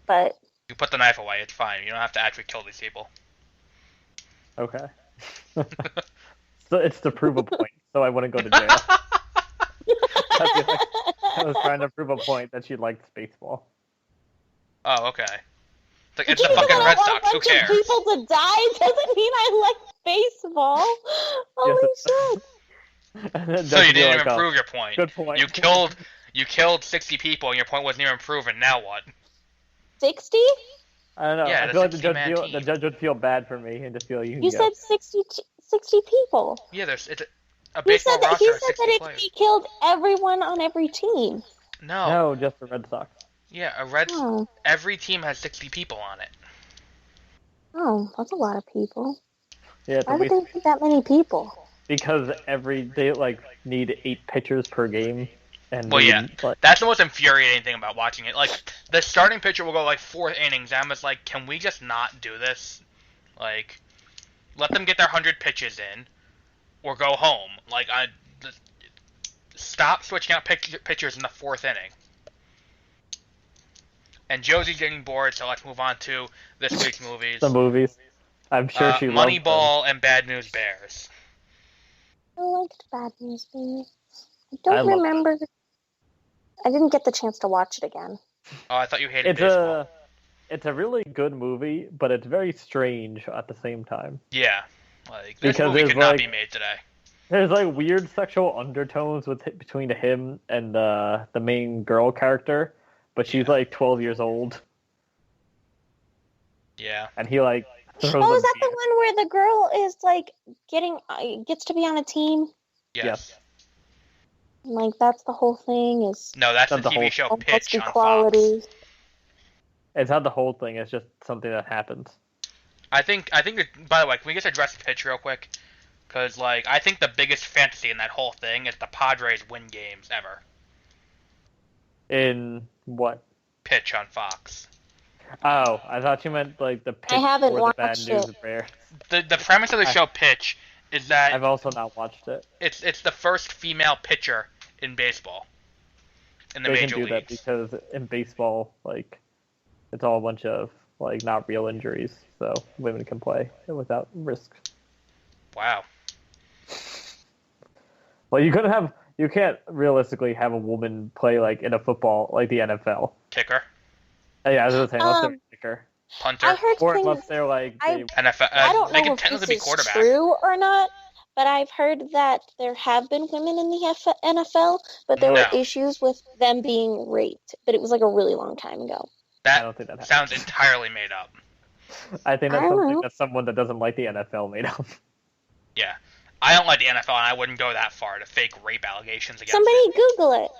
But You put the knife away. It's fine. You don't have to actually kill these people. Okay. So it's to prove a point, so I wouldn't go to jail. I was trying to prove a point that she liked baseball. Oh, okay. It's just the because fucking I Red don't Sox. want Who a bunch of cares? people to die doesn't mean I like baseball. Holy shit. And then So you that'd be didn't like, even oh, prove your point. good point. You killed 60 people, and your point wasn't even proven. Now what? 60? I don't know. Yeah, I the feel like the 60-man the team. judge would feel bad for me and just feel you can You go. said 60 people. Yeah, it's a He baseball said that roster of 60 he players. killed everyone on every team. No. No, just the Red Sox. Yeah, Oh, every team has 60 people on it. that's a lot of people. Yeah, it's Why at would least they need that many people? because they like need 8 pitchers per game, and Well, they yeah. wouldn't, like, That's the most infuriating thing about watching it. Like, the starting pitcher will go like 4 innings. I'm just like, can we just not do this? Like, let them get their 100 pitches in, or go home. Like, stop switching out pitchers in the 4th inning. And Josie's getting bored, so let's move on to this week's movies. the movies. I'm sure she loves them. Moneyball and Bad News Bears. I liked Bad News Bears. I I don't love remember. I didn't get the chance to watch it again. Oh, I thought you hated It's baseball. it's a really good movie, but it's very strange at the same time. Yeah. Like, this Because movie there's, could not like- be made today. There's like weird sexual undertones between him and the main girl character, but she's like 12 years old, Yeah. and he like throws Oh, is a that the beer. one where the girl is like gets to be on a team? Yes. Like, that's the whole thing is No, that's the Not the TV whole- show almost Pitch on Fox. equality. It's not the whole thing. It's just something that happens. I think that, by the way, can we just address Pitch real quick? Because, like, I think the biggest fantasy in that whole thing is the Padres win games ever. In what? Pitch on Fox. Oh, I thought you meant like the pitch haven't for the Bad watched News it. Bear. The premise of the show Pitch is that I've also not watched it. it's the first female pitcher in baseball. In the They major can do that leagues. because in baseball, like, it's all a bunch of like not real injuries, so women can play without risk. Wow. Well, you can't realistically have a woman play like in a football like the NFL. Kicker. Yeah, I was gonna say unless they're a kicker, Punter. I heard or things. unless they're like I- they, NFL. I don't They know can if technically this be is quarterback. true or not, but I've heard that there have been women in the NFL, but there were No. issues with them being raped. But it was like a really long time ago. I That don't think that happens. sounds entirely made up. I think I that's don't something know. that someone that doesn't like the NFL made up. Yeah. I don't like the NFL, and I wouldn't go that far to fake rape allegations against Somebody it. Google it.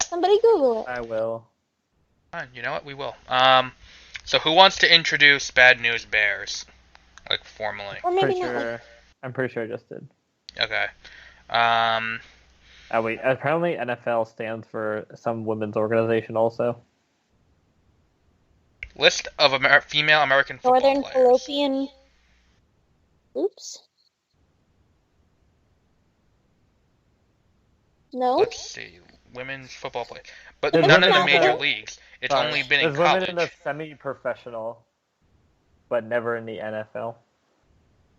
Somebody Google it. I will. Fine, you know what? We will. So who wants to introduce Bad News Bears? Like, formally. Or maybe not. Like, I'm pretty sure I just did. Okay. Oh wait, apparently NFL stands for some women's organization also. List of female American football Northern players. Fallopian. Oops. No. Let's see. Women's football players. But There's none in the women in major the- leagues. It's Sorry, only been in there's women college. in the semi-professional, but never in the NFL.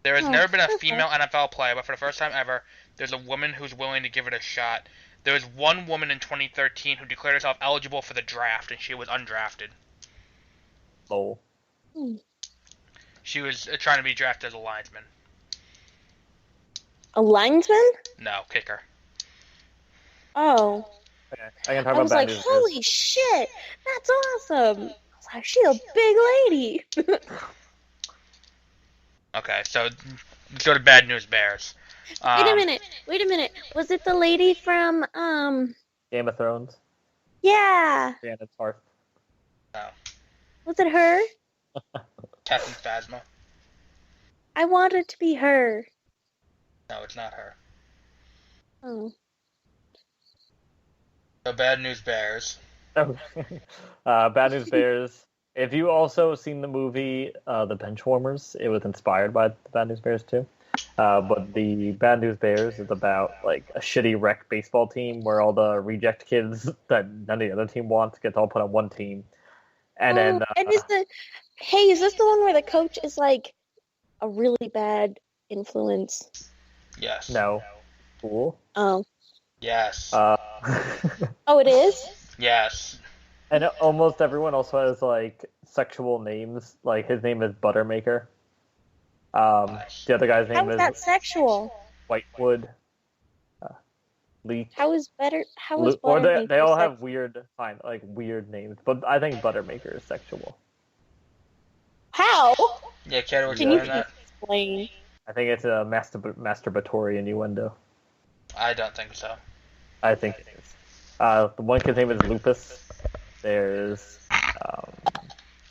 There has Oh, never been a okay. female NFL player, but for the first time ever, there's a woman who's willing to give it a shot. There was one woman in 2013 who declared herself eligible for the draft, and she was undrafted. Lol. She was trying to be drafted as a linesman. A linesman? No, kicker. Oh. Okay, I can talk I about was bad like, news. holy shit, that's awesome. I was like, she's a big lady. Okay, so let's go to Bad News Bears. Wait a minute. Was it the lady from Game of Thrones. Yeah. Brienne Tarth. No. Was it her? Captain Phasma. I want it to be her. No, it's not her. Oh. So Bad News Bears. Oh. Bad News Bears. If you also seen the movie The Benchwarmers, it was inspired by the Bad News Bears too. But the Bad News Bears is about like a shitty rec baseball team where all the reject kids that none of the other team wants gets all put on one team. And then and is this the one where the coach is like a really bad influence? Yes. No. Cool. Oh. Yes. Oh, it is? Yes. And almost everyone also has like sexual names. Like his name is Buttermaker. The other guy's name How is that sexual? Whitewood. Leak. How is Or they all Buttermaker have weird names, but I think Buttermaker is sexual. How? Yeah, Kato, would you Can you learn that? explain? I think it's a masturbatory innuendo. I don't think so. I think it is. The one kid's name is Lupus. There's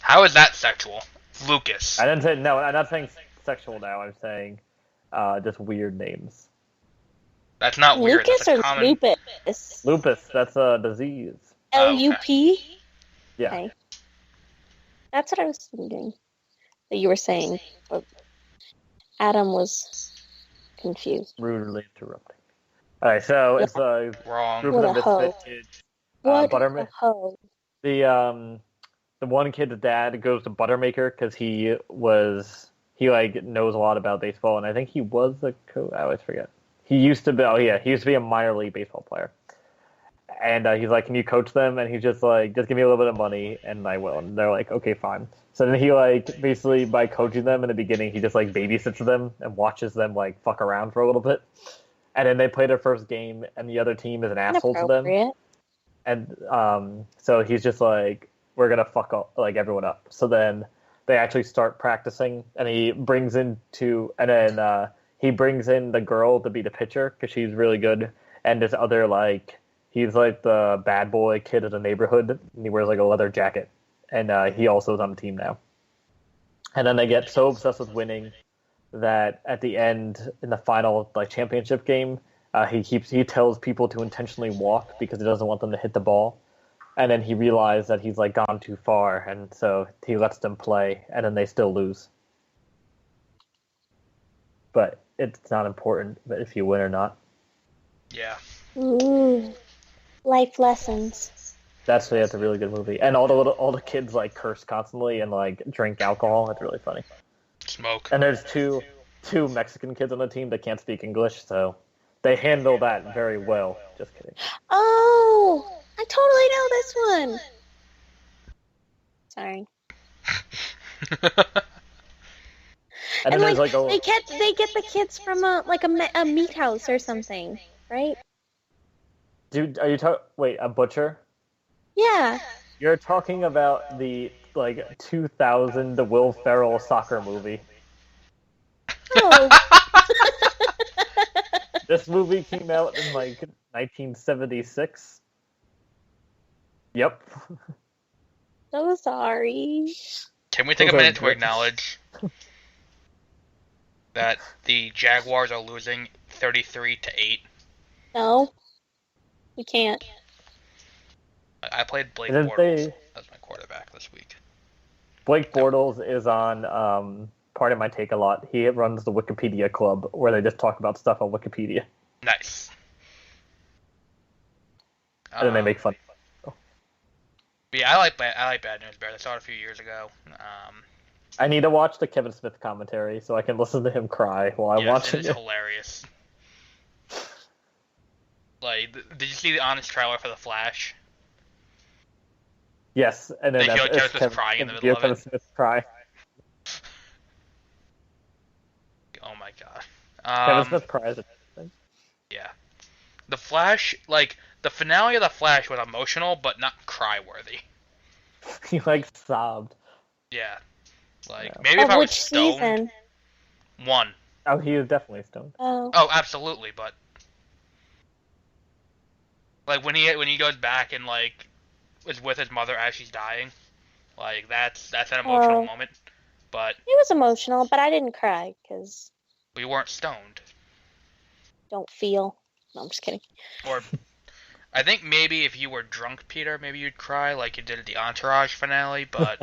How is that sexual? Lucas. I didn't say no. I'm not saying sexual now. I'm saying just weird names. That's not weird. Lucas That's a or common... lupus? Lupus. That's a disease. Lup? Yeah. Okay. That's what I was thinking that you were saying, but Adam was confused. Rudely interrupting. All right, so it's a Wrong. group What of a hoe. misfit kids. What Buttermaker. a hoe. The one kid's dad goes to Buttermaker because he like knows a lot about baseball, and I think he was a coach. I always forget. He used to be. Oh yeah, he used to be a minor league baseball player. And he's like, "Can you coach them?" And he's just like, "Just give me a little bit of money, and I will." And they're like, "Okay, fine." So then he like basically by coaching them in the beginning, he just like babysits them and watches them like fuck around for a little bit. And then they play their first game, and the other team is an asshole to them. And so he's just like, "We're gonna fuck up, like everyone up." So then they actually start practicing, and he brings in the girl to be the pitcher because she's really good, and this other like. He's like the bad boy kid of the neighborhood, and he wears like a leather jacket, and he also is on the team now. And then they get so obsessed with winning that at the end, in the final like championship game, he tells people to intentionally walk because he doesn't want them to hit the ball. And then he realized that he's like gone too far, and so he lets them play, and then they still lose. But it's not important if you win or not. Yeah. Ooh. Life lessons. That's a really good movie, and all the kids like curse constantly and like drink alcohol. It's really funny. Smoke. And there's two Mexican kids on the team that can't speak English, so they handle that very well. Just kidding. Oh, I totally know this one. Sorry. And then there's like they get the kids from a meat house or something, right? Dude, are you wait, a butcher? Yeah. You're talking about the like 2000 the Will Ferrell soccer movie. Oh. This movie came out in like 1976. Yep. So sorry. Can we take a minute to acknowledge that the Jaguars are losing 33-8? No. We can't. I played Blake Bortles as my quarterback this week. Blake Bortles is on Part of My Take a Lot. He runs the Wikipedia club where they just talk about stuff on Wikipedia. Nice. And then they make fun. Yeah, I like Bad News Bears. I saw it a few years ago. I need to watch the Kevin Smith commentary so I can listen to him cry while I'm watching it. It's hilarious. Like, did you see the honest trailer for The Flash? Yes, and then Kevin Smith crying in the middle of it. Smith cry. Oh my god. Kevin Smith cries at everything. Yeah. The Flash, like, the finale of The Flash was emotional, but not cry-worthy. He, like, sobbed. Yeah. Like, Yeah. maybe if I was which stoned... season? One. Oh, he was definitely stoned. Oh. Oh, absolutely, but like when he goes back and like is with his mother as she's dying, like that's an emotional moment. But It was emotional, but I didn't cry because we weren't stoned. don't feel. No, I'm just kidding. Or I think maybe if you were drunk, Peter, maybe you'd cry like you did at the Entourage finale, but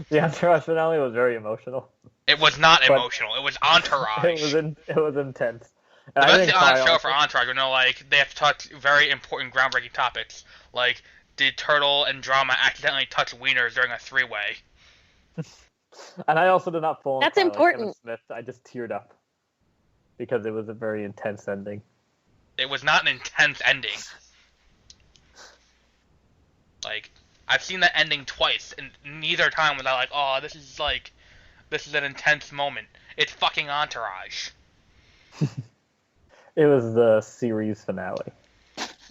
The Entourage finale was very emotional. it was not But emotional. It was Entourage. It was intense. The And I best didn't thing on cry. the show for Entourage, like they have to touch very important, groundbreaking topics, like did Turtle and Drama accidentally touch wieners during a three-way? And I also did not fall. That's cry important. Like Kevin Smith. I just teared up because it was a very intense ending. It was not an intense ending. Like I've seen that ending twice, and neither time was I like, oh, this is an intense moment. It's fucking Entourage. It was the series finale.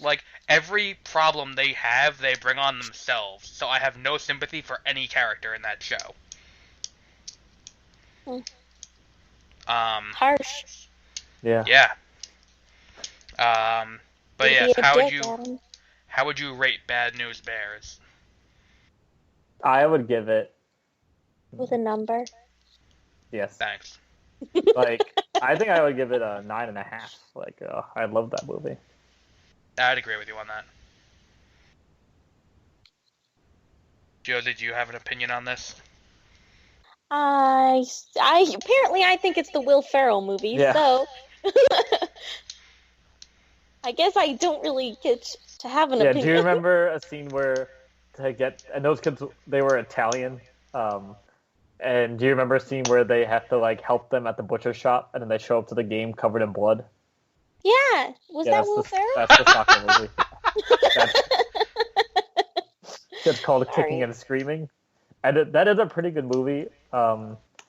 Like every problem they have, they bring on themselves. So I have no sympathy for any character in that show. Harsh. Yeah. Yeah. But You'd yes, be a dick, Adam. how would you rate Bad News Bears? I would give it. With a number. Yes. Thanks. Like I think I would give it a 9.5. Like I love that movie. I'd agree with you on that. Josie, do you have an opinion on this? I apparently I think it's the Will Ferrell movie, Yeah. so I guess I don't really get to have an Yeah. opinion. Do you remember a scene where and those kids they were Italian? And do you remember a scene where they have to like help them at the butcher shop, and then they show up to the game covered in blood? Yeah, was that Will Ferrell? That's the soccer movie. It's called Kicking and Screaming, and that is a pretty good movie.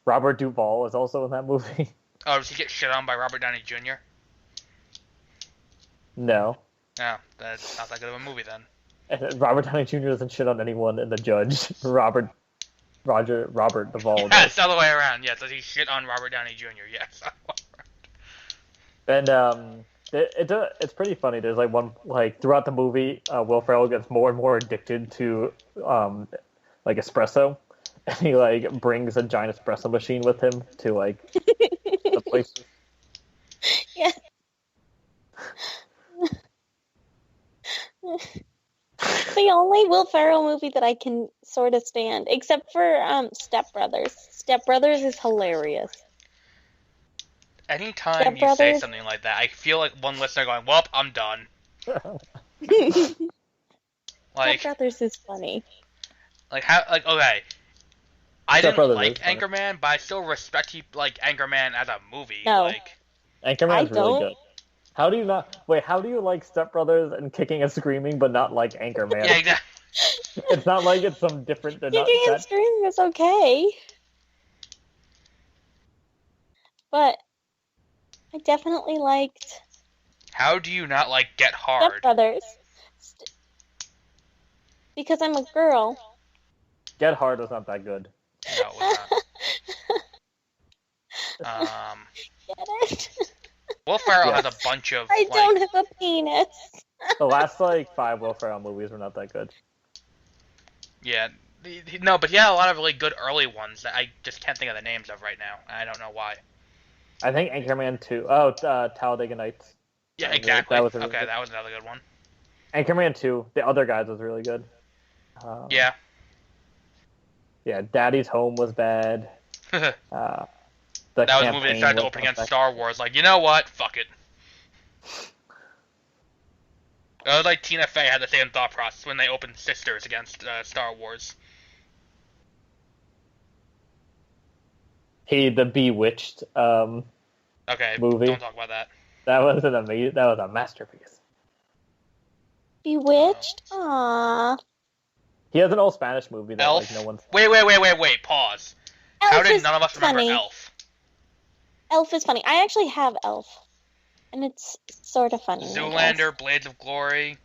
Robert Duvall is also in that movie. Oh, does he get shit on by Robert Downey Jr.? No, No, that's not that good of a movie then. and Robert Downey Jr. doesn't shit on anyone in The Judge. Robert Duvall. Yeah, it's the other way around. Yeah, does he shit on Robert Downey Jr.? Yes. And it's pretty funny. There's like one throughout the movie, Will Ferrell gets more and more addicted to like espresso, and he like brings a giant espresso machine with him to like the place. Yeah. The only Will Ferrell movie that I can sort of stand, except for Step Brothers. Step Brothers is hilarious. Anytime Step you say Brothers? something like that, I feel like one listener going, "Well, I'm done." Step Like, Brothers is funny. like how, like okay, I Step didn't Brothers like is funny. Anchorman, but I still respect Anchorman as a movie. No. Like, Anchorman's I really don't. good. How do you not? Wait, how do you like Step Brothers and Kicking and Screaming, but not like Anchorman? yeah, exactly. It's not like it's some different. They're not Kicking and that. Screaming is okay. But I definitely liked How do you not like Get Step Hard? Brothers. Because I'm a girl. Get Hard was not that good. No, it was not. Get it? Will Ferrell Yes. has a bunch of I don't have a penis. The last like 5 Will Ferrell movies were not that good. yeah. No, but he had a lot of really good early ones that I just can't think of the names of right now. I don't know why. I think Anchorman 2. Oh, Talladega Nights. Yeah, That was exactly. that was really Okay, good. that was another good one. Anchorman 2. The Other Guys was really good. Yeah. Yeah, Daddy's Home was bad. That The was a movie that tried to open against Star Wars. Like, you know what? Fuck it. It was like Tina Fey had the same thought process when they opened Sisters against Star Wars. The Bewitched Okay, movie. don't talk about that. That was that was a masterpiece. Bewitched? Aww. He has an all Spanish movie that Elf. like no one's. Wait. Pause. How Elf did is none of us remember funny. Elf? Elf is funny. I actually have Elf. And it's sort of funny. I guess. Zoolander, Blades of Glory.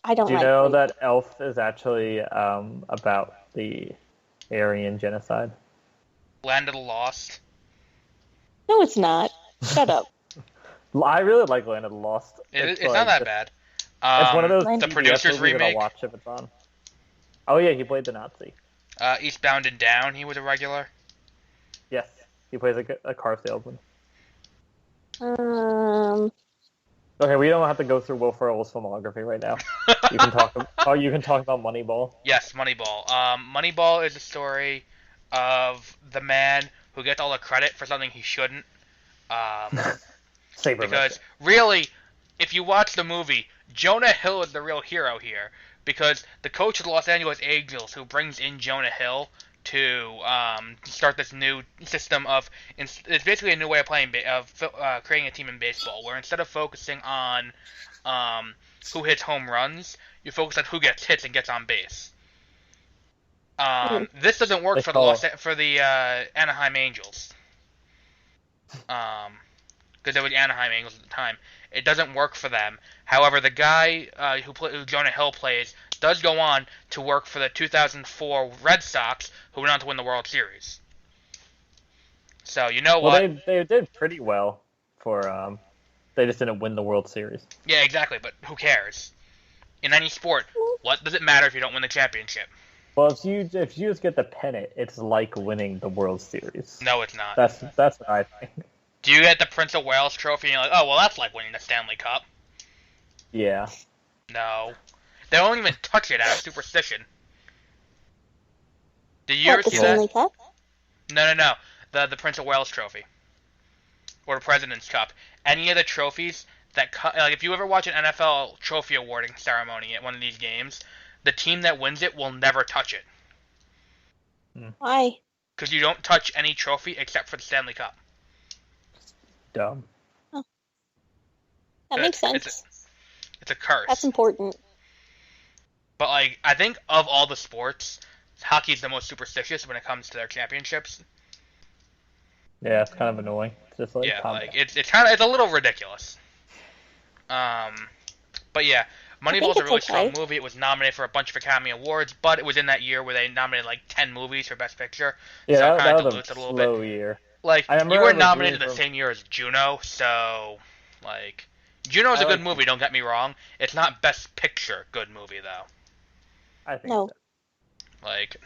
I don't Do you like know it. that Elf is actually about the Aryan genocide? Land of the Lost. No, it's not. Shut up. I really like Land of the Lost. It's not that bad. It's one of those Land- The PBS producer's movies that I'll remake. watch if it's on. Oh yeah, he played the Nazi. Eastbound and Down, he was a regular. Yes, he plays a car salesman. Okay, we don't have to go through Will Ferrell's filmography right now. You can talk. You can talk about Moneyball. Yes, Moneyball. Moneyball is a story of the man who gets all the credit for something he shouldn't. Because really, if you watch the movie, Jonah Hill is the real hero here. Because the coach of the Los Angeles Angels, who brings in Jonah Hill to start this new system of, it's basically a new way of playing, creating a team in baseball, where instead of focusing on who hits home runs, you focus on who gets hits and gets on base. This doesn't work for the Anaheim Angels. Because they were the Anaheim Angels at the time. It doesn't work for them. However, the guy who Jonah Hill plays does go on to work for the 2004 Red Sox, who went on to win the World Series. So you know what? Well, they did pretty well for. They just didn't win the World Series. Yeah, exactly. But who cares? In any sport, what does it matter if you don't win the championship? Well, if you just get the pennant, it's like winning the World Series. No, it's not. That's what I think. Do you get the Prince of Wales trophy and you're like, oh, well, that's like winning the Stanley Cup? Yeah. No. They don't even touch it out of superstition. Did you ever see that? Stanley Cup? No. The Prince of Wales trophy. Or the President's Cup. Any of the trophies that... Like, if you ever watch an NFL trophy awarding ceremony at one of these games, the team that wins it will never touch it. Why? Because you don't touch any trophy except for the Stanley Cup. Dumb. Oh. That makes sense. It's a curse. That's important. But, like, I think of all the sports, hockey's the most superstitious when it comes to their championships. Yeah, it's kind of annoying. It's just like, yeah, like it's a little ridiculous. But yeah, Moneyball's a really strong movie. It was nominated for a bunch of Academy Awards, but it was in that year where they nominated like 10 movies for Best Picture. Yeah, so that was a slow year. Like, you were nominated the same year as Juno, so like Juno's a good movie. Don't get me wrong. It's not Best Picture good movie though. I think no. So. Like,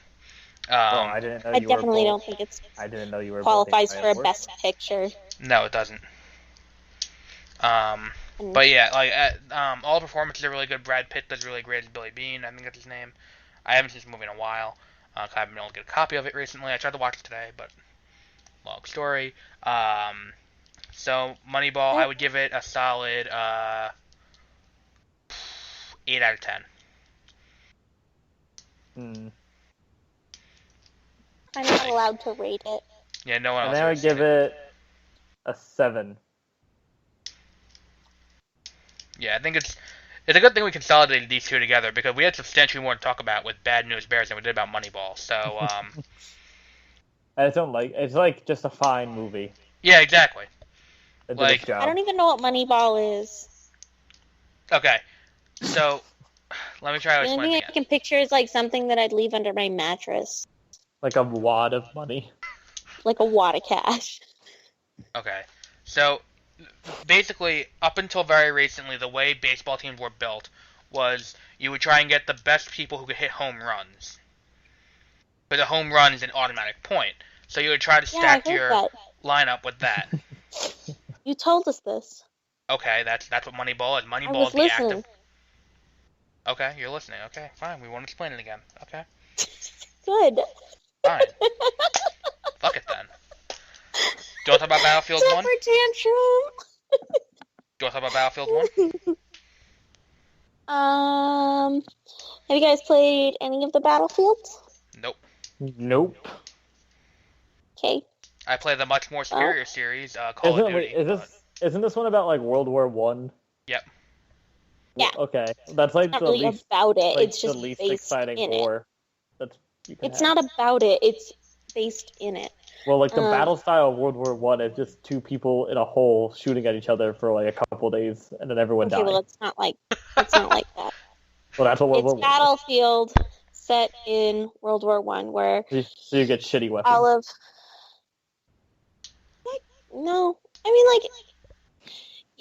I didn't know I definitely don't think it's. I didn't know you were qualifies for a Best Picture. No, it doesn't. But yeah, like all the performances are really good. Brad Pitt does really great as Billy Bean. I think that's his name. I haven't seen this movie in a while. I haven't been able to get a copy of it recently. I tried to watch it today, but long story. So Moneyball, I would give it a solid 8 out of 10. I'm not allowed to rate it. Yeah, no one else. And then I would give it a 7. Yeah, I think it's a good thing we consolidated these two together because we had substantially more to talk about with Bad News Bears than we did about Moneyball. So, I just don't like. It's like just a fine movie. Yeah, exactly. Like, I don't even know what Moneyball is. Okay, so let me try to explain. The only thing I can picture is like something that I'd leave under my mattress. Like a wad of money. Like a wad of cash. Okay, so basically, up until very recently, the way baseball teams were built was you would try and get the best people who could hit home runs. But the home run is an automatic point. So you would try to stack your lineup with that. You told us this. Okay, that's what Moneyball is. Moneyball I was is the listening. active. Okay, you're listening. Okay, fine. We won't explain it again. Okay. Good. Fine. Fuck it then. Do you want to talk about Battlefield 1? Temper tantrum. Do you want to talk about Battlefield 1? Have you guys played any of the Battlefields? Nope. Okay. I play the much more superior series, Call of Duty. Isn't this one about like World War One? Yep. Yeah. Okay, that's like it's not the really least about it. like, it's just the least based exciting in war. It's not about it. It's based in it. Well, like the battle style of World War One is just two people in a hole shooting at each other for like a couple days, and then everyone dies. Well, it's not like that. Well, that's what World War It's Battlefield set in World War One, where so you get shitty weapons. No, I mean, like,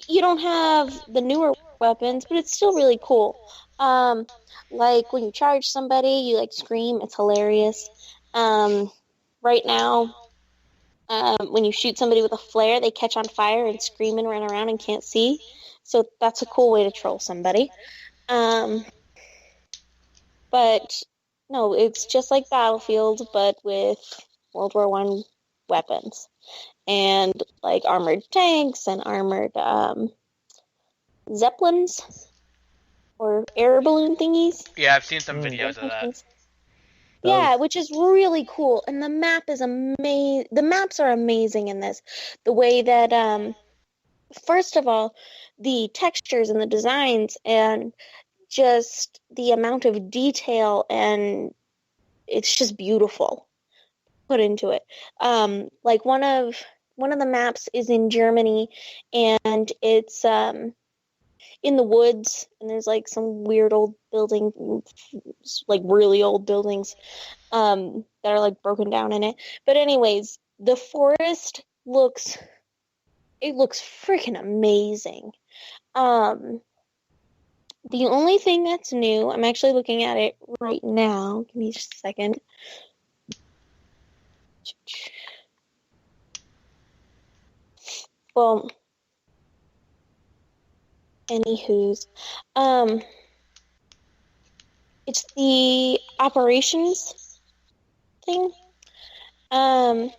you don't have the newer weapons, but it's still really cool. Um, like when you charge somebody, you like scream. It's hilarious. Um, right now, when you shoot somebody with a flare, they catch on fire and scream and run around and can't see. So that's a cool way to troll somebody. Um, but no, it's just like Battlefield, but with World War One weapons and like armored tanks and armored zeppelins or air balloon thingies. Yeah, I've seen some Mm. videos of that. Yeah, Those. which is really cool, and the map is amazing. The maps are amazing in this. The way that, first of all, the textures and the designs, and just the amount of detail, and it's just beautiful put into it. Like one of the maps is in Germany, and it's in the woods, and there's like some weird old building, like really old buildings that are like broken down in it. But anyways, the forest looks freaking amazing. Um, the only thing that's new, I'm actually looking at it right now. Give me just a second. Well, anywho's, um, it's the operations thing. Um,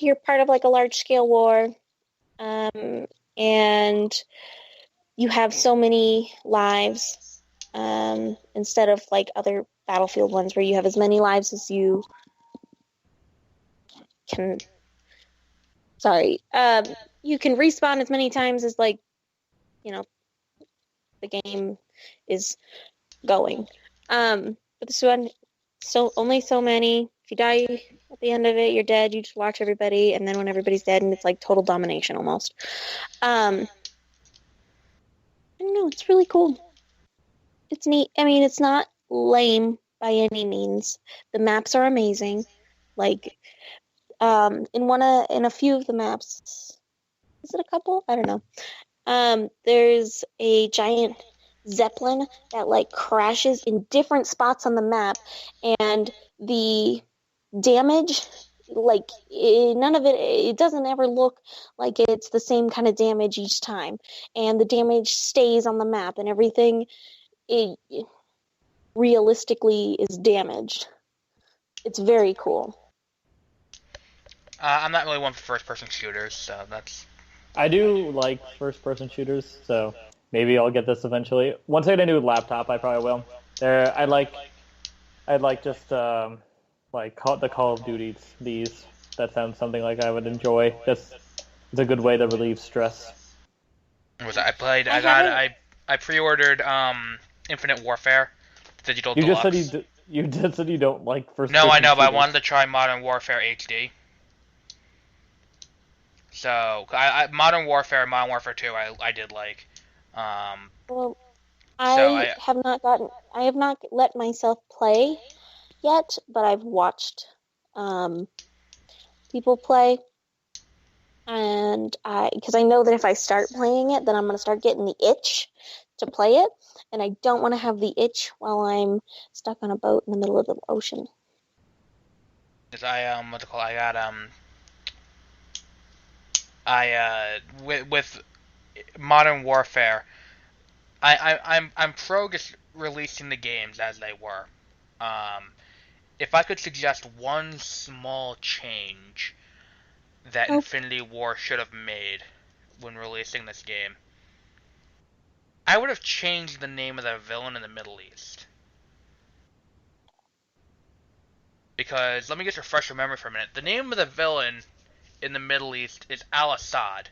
you're part of like a large scale war, and you have so many lives, instead of like other Battlefield ones where you have as many lives as you can. Sorry, you can respawn as many times as like you know the game is going. But this one, so only so many. If you die at the end of it, you're dead. You just watch everybody, and then when everybody's dead, and it's like total domination almost. I don't know. It's really cool. It's neat. I mean, it's not lame by any means. The maps are amazing. Like, in a few of the maps, is it a couple? I don't know. There's a giant zeppelin that like crashes in different spots on the map, and the damage, like none of it doesn't ever look like it's the same kind of damage each time, and the damage stays on the map, and everything it realistically is damaged. It's very cool. I'm not really one for first-person shooters, so that's. I do like first-person shooters, so maybe I'll get this eventually. Once I get a new laptop, I probably will. I'd like just like the Call of Duties. These that sounds something like I would enjoy. Just it's a good way to relieve stress. What was that? I played. I I pre-ordered Infinite Warfare, Digital You just Deluxe. said you just said you don't like first. No, I know, but I shooters. wanted to try Modern Warfare HD. So Modern Warfare, Modern Warfare 2, I did like. Well, So I have not let myself play yet, but I've watched people play, and because I know that if I start playing it, then I'm going to start getting the itch to play it, and I don't want to have the itch while I'm stuck on a boat in the middle of the ocean. Cause what's it called? With Modern Warfare, I'm pro just releasing the games as they were. If I could suggest one small change that Infinity War should have made when releasing this game, I would have changed the name of the villain in the Middle East. Because, let me just refresh your memory for a minute. The name of the villain in the Middle East is Al-Assad.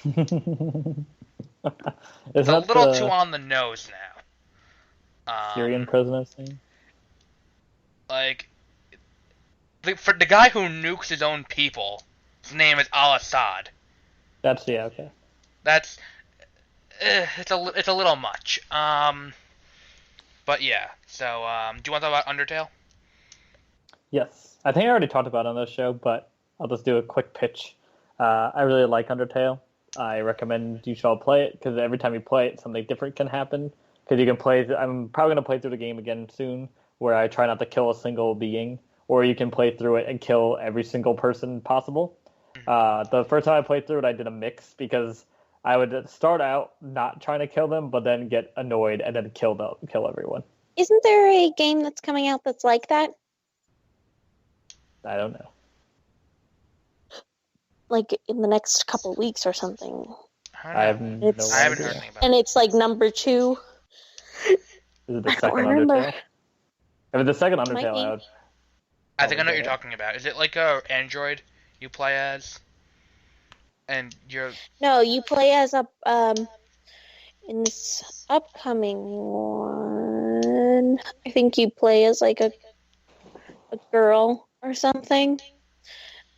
It's a little too on the nose now. Syrian president's name? Like, for the guy who nukes his own people, his name is Al-Assad. That's okay. That's it's a little much. But yeah. So, do you want to talk about Undertale? Yes, I think I already talked about it on this show, but I'll just do a quick pitch. I really like Undertale. I recommend you should all play it because every time you play it, something different can happen. Because you can play. I'm probably gonna play through the game again soon, where I try not to kill a single being, or you can play through it and kill every single person possible. The first time I played through it, I did a mix because I would start out not trying to kill them, but then get annoyed and then kill everyone. Isn't there a game that's coming out that's like that? I don't know. Like in the next couple of weeks or something. I have no idea. I haven't heard anything about it. And it's like number 2. Is it the second Undertale? If it's the second Undertale, I think I know what you're talking about. Is it like a Android you play as? And you're... No, you play as a in this upcoming one. I think you play as like a girl or something.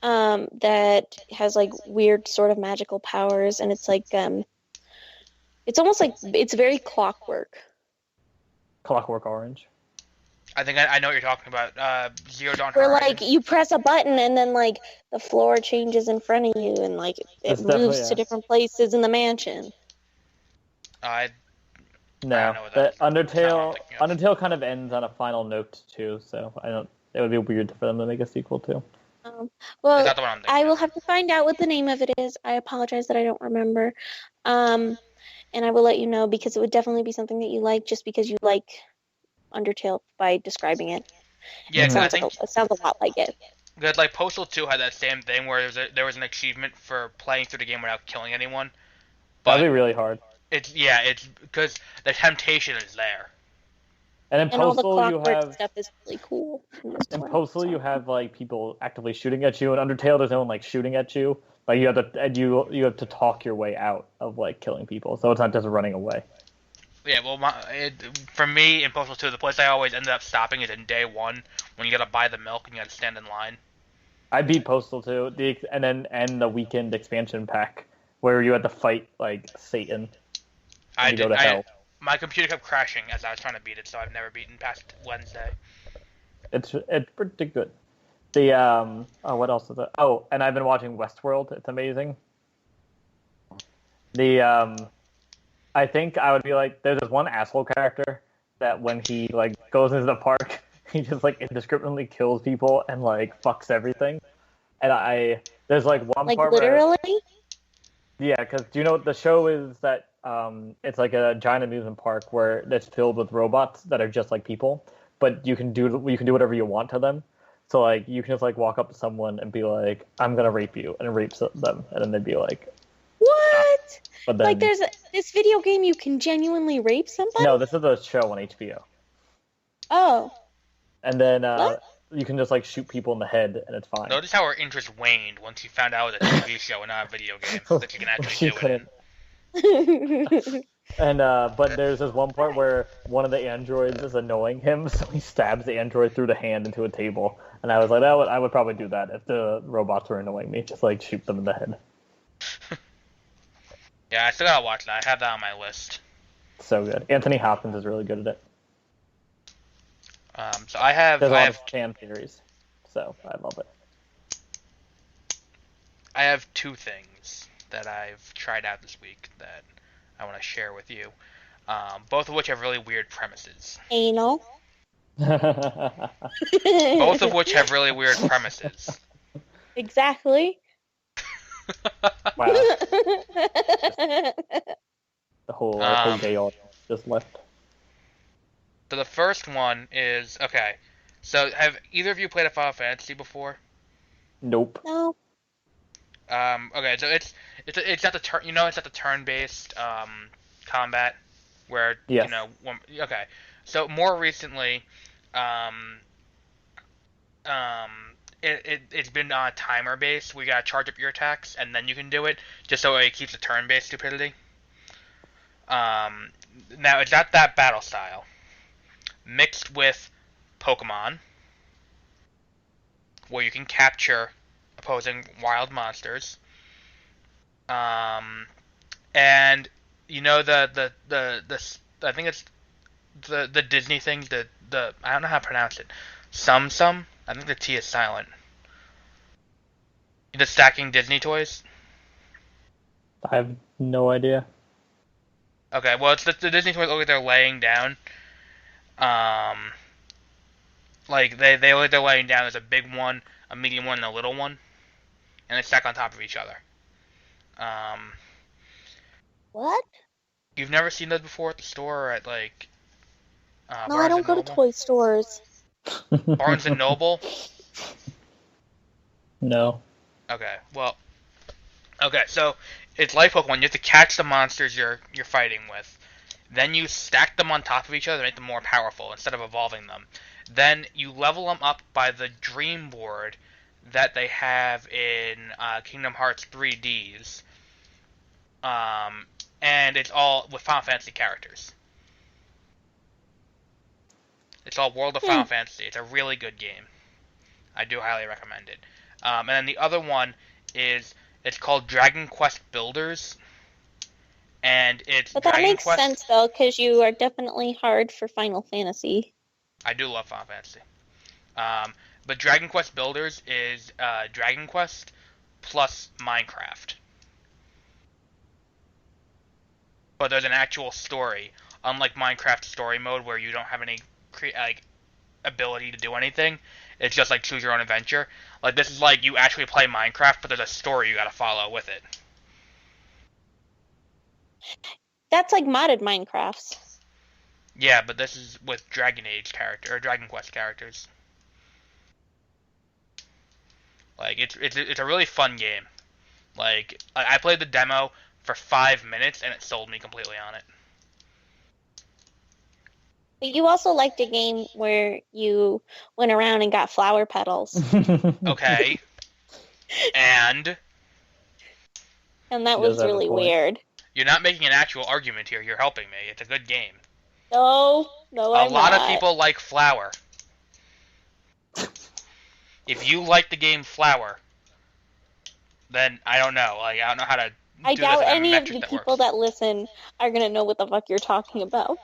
That has like weird sort of magical powers, and it's like it's almost like it's very Clockwork. Clockwork Orange. I think I know what you're talking about. Zero Dawn Where Horizon. like you press a button and then like the floor changes in front of you, and like it moves to different places in the mansion. No, that Undertale kind of ends on a final note too, so I don't. It would be weird for them to make a sequel too. Well, I will have to find out what the name of it is. I apologize that I don't remember. And I will let you know because it would definitely be something that you like just because you like Undertale by describing it. Yeah, it sounds a lot like it. Because like Postal 2 had that same thing where there was an achievement for playing through the game without killing anyone. But that'd be really hard. It's because the temptation is there. And in Postal, all the Clockwork stuff is really cool. In Postal, you have like people actively shooting at you. In Undertale, there's no one like shooting at you. Like you have to talk your way out of like killing people, so it's not just running away. Yeah, well, for me in Postal 2, the place I always ended up stopping is in day 1 when you gotta buy the milk and you gotta stand in line. I beat Postal 2, and the weekend expansion pack where you had to fight like Satan. I go to hell. My computer kept crashing as I was trying to beat it, so I've never beaten past Wednesday. It's pretty good. The what else is it? Oh, and I've been watching Westworld. It's amazing. I think I would be like, there's this one asshole character that when he like goes into the park, he just like indiscriminately kills people and like fucks everything. And there's like one like part literally. Yeah, because do you know what the show is that? It's like a giant amusement park where it's filled with robots that are just like people, but you can do whatever you want to them. So like you can just like walk up to someone and be like, "I'm gonna rape you," and rape them, and then they'd be like, "What?" But then, like there's this video game you can genuinely rape somebody? No, this is a show on HBO. Oh. And then you can just like shoot people in the head and it's fine. Notice how our interest waned once you found out it was a TV show and not a video game that you can actually do it in. And but there's this one part where one of the androids is annoying him, so he stabs the android through the hand into a table. And I was like, I would probably do that if the robots were annoying me, just like shoot them in the head. Yeah, I still gotta watch that. I have that on my list. So good. Anthony Hopkins is really good at it. So I have. There's a lot of fan theories, so I love it. I have 2 things that I've tried out this week that I want to share with you. Both of which have really weird premises. Anal. Both of which have really weird premises. Exactly. Wow. The whole gay audience just left. So the first one is okay. So have either of you played a Final Fantasy before? Nope. No. Okay, so it's not the turn. You know, it's not the turn-based combat where yes. you know. Okay, so more recently, it's been timer based. We gotta charge up your attacks and then you can do it, just so it keeps the turn-based stupidity. Now it's not that battle style, mixed with Pokemon, where you can capture opposing wild monsters. And you know the I think it's the Disney thing, the I don't know how to pronounce it. Sum. I think the T is silent. The stacking Disney toys? I have no idea. Okay, well, it's the Disney toys look like they're laying down. Like, they look like they're laying down. There's a big one, a medium one, and a little one. And they stack on top of each other. What? You've never seen those before at the store or at, like, No, I Barnes don't and go to Noble? toy stores. Barnes and Noble? No. Okay, well... Okay, so, it's like Pokemon. You have to catch the monsters you're fighting with. Then you stack them on top of each other to make them more powerful instead of evolving them. Then you level them up by the Dream Board that they have in Kingdom Hearts 3Ds. And it's all with Final Fantasy characters. It's all World of Final Fantasy. It's a really good game. I do highly recommend it. And then the other one is, it's called Dragon Quest Builders. And it's But that Dragon makes Quest... sense, though, because you are definitely hard for Final Fantasy. I do love Final Fantasy. But Dragon Quest Builders is Dragon Quest plus Minecraft. But there's an actual story, unlike Minecraft story mode where you don't have any ability to do anything. It's just like choose your own adventure. Like, this is like you actually play Minecraft, but there's a story you gotta follow with it. That's like modded Minecrafts. Yeah, but this is with Dragon Quest characters. Like, it's a really fun game. Like, I played the demo for 5 minutes and it sold me completely on it. But you also liked a game where you went around and got flower petals. Okay. And And that She does was have a really point. weird. you're not making an actual argument here. You're helping me. It's a good game. No, A lot not. of people like Flower. If you like the game Flower, then I don't know. Like, I don't know how to I do doubt this in a any of metric the that people works. that listen are gonna know what the fuck you're talking about.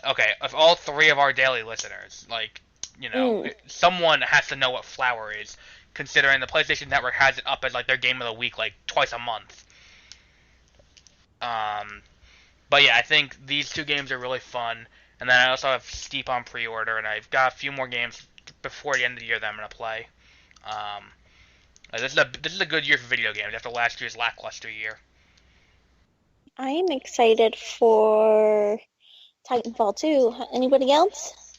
Okay, if all 3 of our daily listeners, like, you know, someone has to know what Flower is, considering the PlayStation Network has it up as like their game of the week like twice a month. But yeah, I think these 2 games are really fun. And then I also have Steep on pre-order, and I've got a few more games before the end of the year that I'm gonna play. This is a good year for video games after last year's lackluster year. I am excited for Titanfall 2. Anybody else?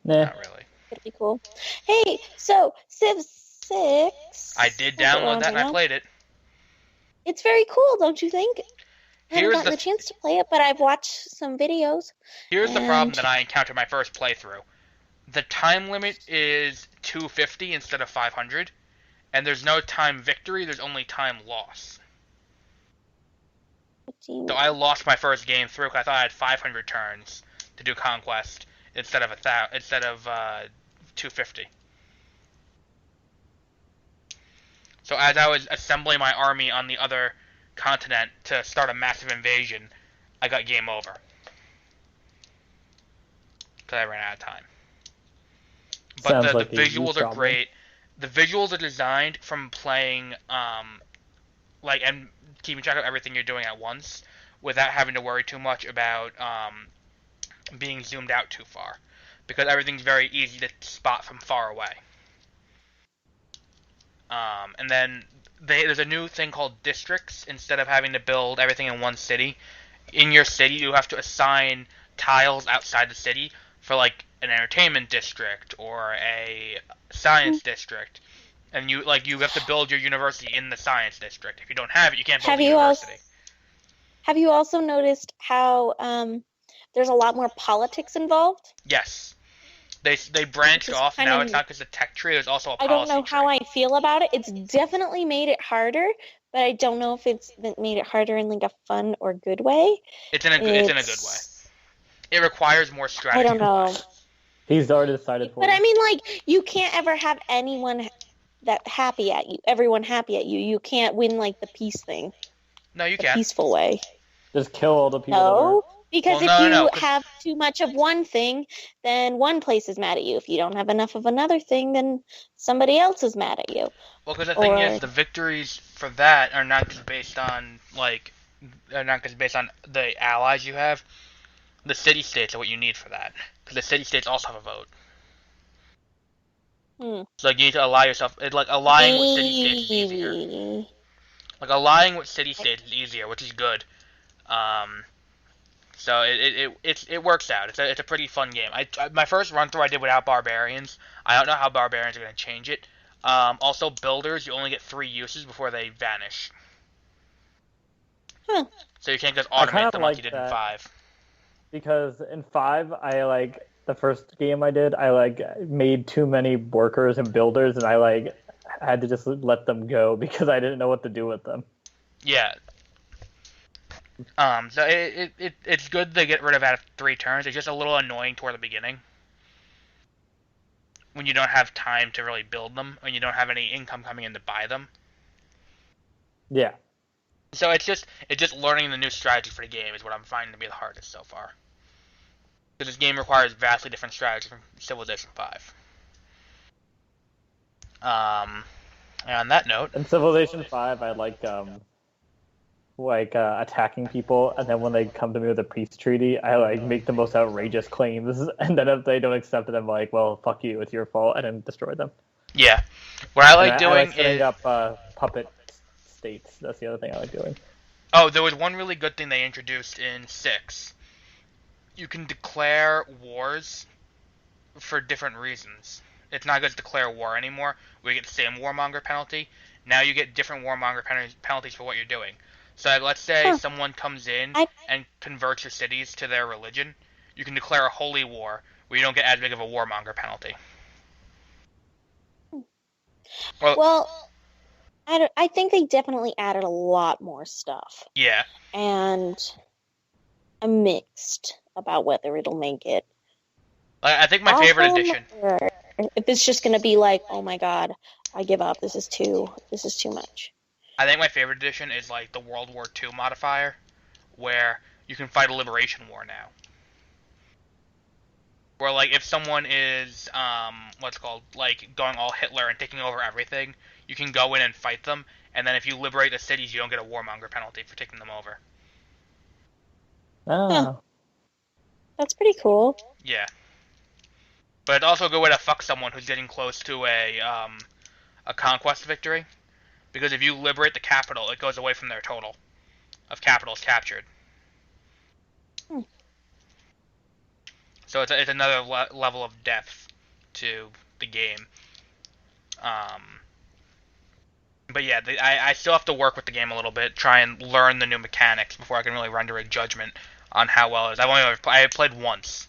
Nah. Not really. It'd be cool. Hey, so Civ 6. I did download that and I played it. It's very cool, don't you think? I haven't Here's gotten the the chance to play it, but I've watched some videos. Here's the problem And- that I encountered my first playthrough. The time limit is 250 instead of 500, and there's no time victory, there's only time loss. So I lost my first game through because I thought I had 500 turns to do Conquest instead of 250. So as I was assembling my army on the other continent to start a massive invasion, I got game over. Because I ran out of time. But Sounds the like a you visuals are problem. great. The visuals are designed from playing, and keeping track of everything you're doing at once without having to worry too much about being zoomed out too far. Because everything's very easy to spot from far away. And then there's a new thing called districts. Instead of having to build everything in one city, in your city you have to assign tiles outside the city for like an entertainment district or a science district, and you have to build your university in the science district. If you don't have it, you can't build a university. Have you also noticed how there's a lot more politics involved? Yes. They branched off. Now it's not just a tech tree, there's also a policy I don't know how tree. I feel about it. It's definitely made it harder, but I don't know if it's made it harder in like a fun or good way. It's in a good way. It requires more strategy. I don't know. He's already decided for But you. I mean, like, you can't ever have everyone happy at you. You can't win like the peace thing. No, you The can. peaceful way. Just kill all the people No. Because Well, if no, you 'cause- have too much of one thing, then one place is mad at you. If you don't have enough of another thing, then somebody else is mad at you. Well, because the thing is, the victories for that are not just based on the allies you have. The city states are what you need for that, because the city states also have a vote. So like you need to ally yourself. Allying with city states is easier. Maybe. Like allying with city states is easier, which is good. So it works out. It's a pretty fun game. My first run through I did without barbarians. I don't know how barbarians are going to change it. Also, builders, you only get 3 uses before they vanish. Huh. So you can't just automate them like you did in that. 5. Because in 5, the first game I did, I made too many workers and builders, and I had to just let them go because I didn't know what to do with them. Yeah. So it's good to get rid of at 3 turns. It's just a little annoying toward the beginning when you don't have time to really build them, and you don't have any income coming in to buy them. Yeah. So it's just learning the new strategy for the game is what I'm finding to be the hardest so far. Because this game requires vastly different strategy from Civilization 5. And on that note, in Civilization 5, I attacking people, and then when they come to me with a peace treaty, I make the most outrageous claims, and then if they don't accept it, I'm like, well, fuck you, it's your fault, and then destroy them. Yeah, what I like doing setting up puppet states. That's the other thing I like doing. Oh, there was one really good thing they introduced in 6. You can declare wars for different reasons. It's not just declare war anymore, where you get the same warmonger penalty. Now you get different warmonger penalties for what you're doing. So let's say someone comes in and converts your cities to their religion. You can declare a holy war where you don't get as big of a warmonger penalty. Well, I think they definitely added a lot more stuff. Yeah. And I'm mixed about whether it'll make it. I think my favorite addition. If it's just going to be like, oh my god, I give up. This is too much. I think my favorite addition is the World War II modifier, where you can fight a liberation war now. Where if someone is going all Hitler and taking over everything, you can go in and fight them, and then if you liberate the cities, you don't get a warmonger penalty for taking them over. Oh. Huh. That's pretty cool. Yeah. But it's also a good way to fuck someone who's getting close to a conquest victory. Because if you liberate the capital, it goes away from their total of capitals captured. So it's another level of depth to the game. But yeah, I still have to work with the game a little bit, try and learn the new mechanics before I can really render a judgment on how well it is. I played once,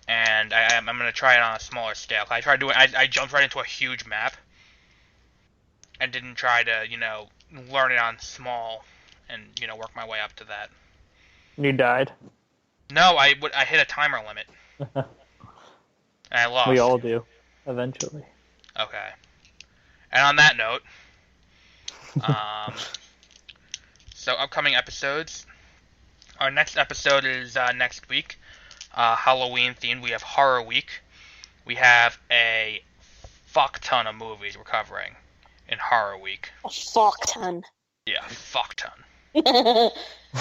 and I'm gonna try it on a smaller scale. I jumped right into a huge map, and didn't try to learn it on small, and work my way up to that. You died? No, I hit a timer limit, and I lost. We all do, eventually. Okay. And on that note, so upcoming episodes. Our next episode is next week, Halloween themed. We have Horror Week. We have a fuck ton of movies we're covering in Horror Week. A fuck ton. Yeah, fuck ton. I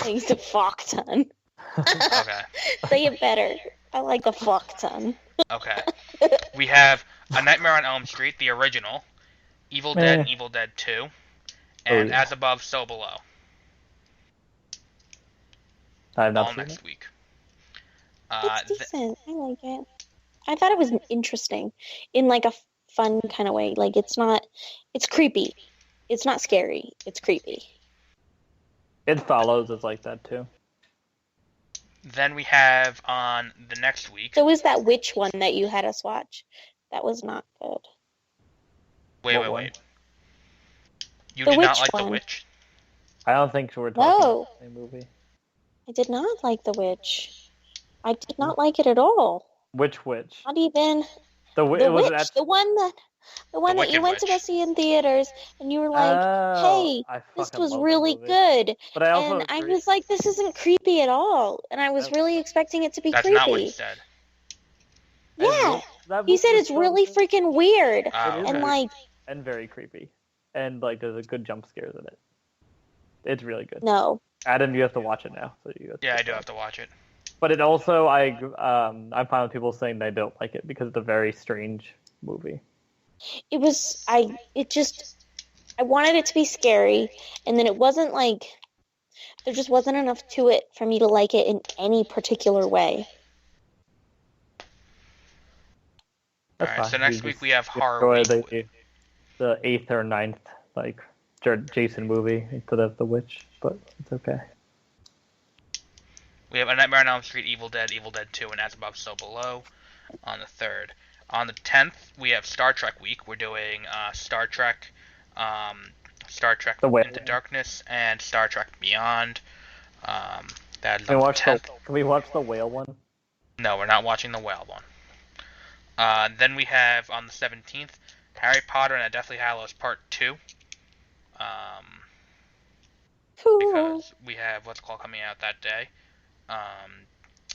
used a fuck ton. Okay. Say it better. I like a fuck ton. Okay. We have A Nightmare on Elm Street, the original, Evil Dead and Evil Dead 2, and As Above, So Below. I have not all seen next it. week. It's decent. I like it. I thought it was interesting in a fun kind of way. It's creepy. It's not scary. It's creepy. It Follows is like that too. Then we have on the next week. So is that witch one that you had us watch? That was not good. Wait. You The did not witch like one. The Witch? I don't think we're talking about the same movie. I did not like The Witch. I did not like it at all. Which witch? Not even The the was witch. The one that The one that you Wicked went to go Witch. see in theaters, and you were like, hey, I this fucking was love that really movie. good. But I also And I agree. was like, this isn't creepy at all. And I was really expecting it to be That's creepy. not what he said. Yeah. That He movie said is it's so really good. freaking weird. Oh, It is And okay. like, and very creepy, and like there's a good jump scares in it. It's really good. no. Adam, you have to watch it now. So you have to Yeah, I do decide. have to watch it. But it also, I find people saying they don't like it because it's a very strange movie. It was, I wanted it to be scary. And then it wasn't like, there just wasn't enough to it for me to like it in any particular way. That's Alright, fine. so next You week just we have Horror enjoy Week. the 8th or 9th like Jason movie instead of The Witch, but it's okay. We have A Nightmare on Elm Street, Evil Dead 2, and As Above, So Below on the 3rd. On the 10th, we have Star Trek Week. We're doing Star Trek The Whale. Into Darkness, and Star Trek Beyond. That is Can on we the watch 10th. Can we watch the whale one? No, we're not watching the whale one. Then we have on the 17th, Harry Potter and the Deathly Hallows Part 2. Because we have what's called coming out that day.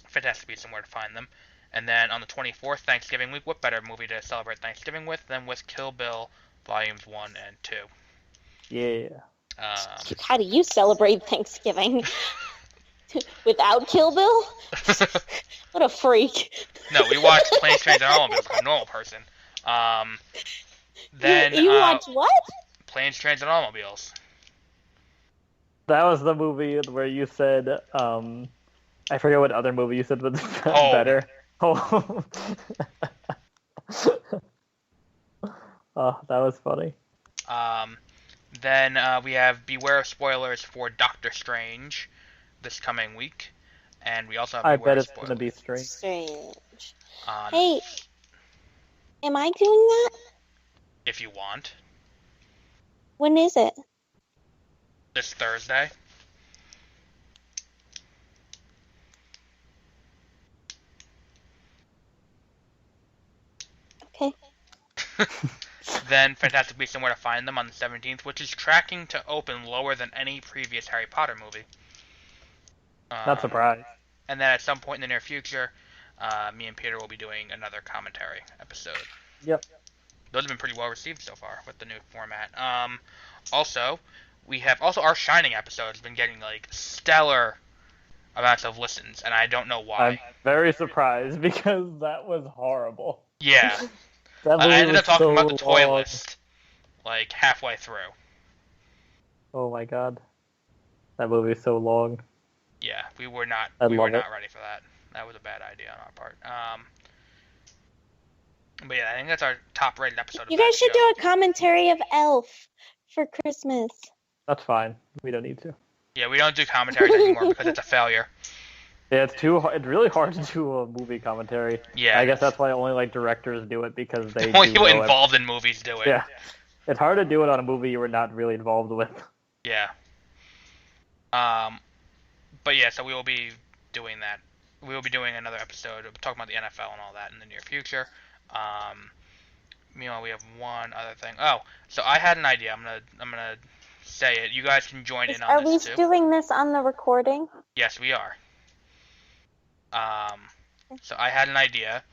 Fantastic Beasts and Where to Find Them. And then on the 24th, Thanksgiving week, what better movie to celebrate Thanksgiving with than with Kill Bill Volumes 1 and 2? Yeah. How do you celebrate Thanksgiving? Without Kill Bill? What a freak. No, we watched Planes, Trains, and Automobiles like a normal person. Then you watch what? Planes, Trains, and Automobiles. That was the movie where you said, I forget what other movie you said was Home. better. Oh. Oh, that was funny. Then we have Beware of Spoilers for Doctor Strange this coming week. And we also have I Beware bet of it's Spoilers. gonna be strange. Strange. on- Hey, am I doing that? if you want. When is it? This Thursday. Okay. Then Fantastic Beasts and Where to Find Them on the 17th, which is tracking to open lower than any previous Harry Potter movie. Not surprised. And then at some point in the near future, me and Peter will be doing another commentary episode. Yep. Those have been pretty well received so far with the new format. Also, we have our Shining episode has been getting like stellar amounts of listens, and I don't know why. I'm very surprised because that was horrible. Yeah, That movie I ended was up talking so about the toy long. list like halfway through. Oh my god. That movie is so long. Yeah, we were not I ready for that. That was a bad idea on our part. But yeah, I think that's our top rated episode. You of guys that should show. do a commentary of Elf for Christmas. That's fine. We don't need to. Yeah, we don't do commentaries anymore because it's a failure. Yeah, it's really hard to do a movie commentary. Yeah, I guess that's why only like directors do it because they only do people know involved in movies do it. Yeah. It's hard to do it on a movie you were not really involved with. Yeah. But yeah, so we will be doing that. We will be doing another episode talking about the NFL and all that in the near future. Meanwhile, we have one other thing. Oh, so I had an idea. I'm gonna say it. You guys can join in Are on we this too. doing this on the recording? Yes, we are. So I had an idea.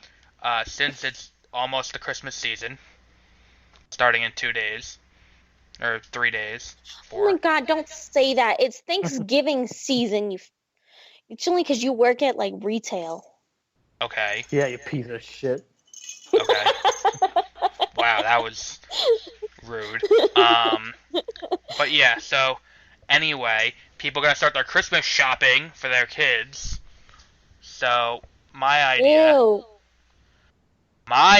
Since it's almost the Christmas season, starting in 2 days or 3 days. Oh my god, don't say that. It's Thanksgiving season. It's only because you work at like retail. Okay. Yeah, you piece of shit. Okay. Wow, that was rude. But yeah, so anyway, people are gonna start their Christmas shopping for their kids. So my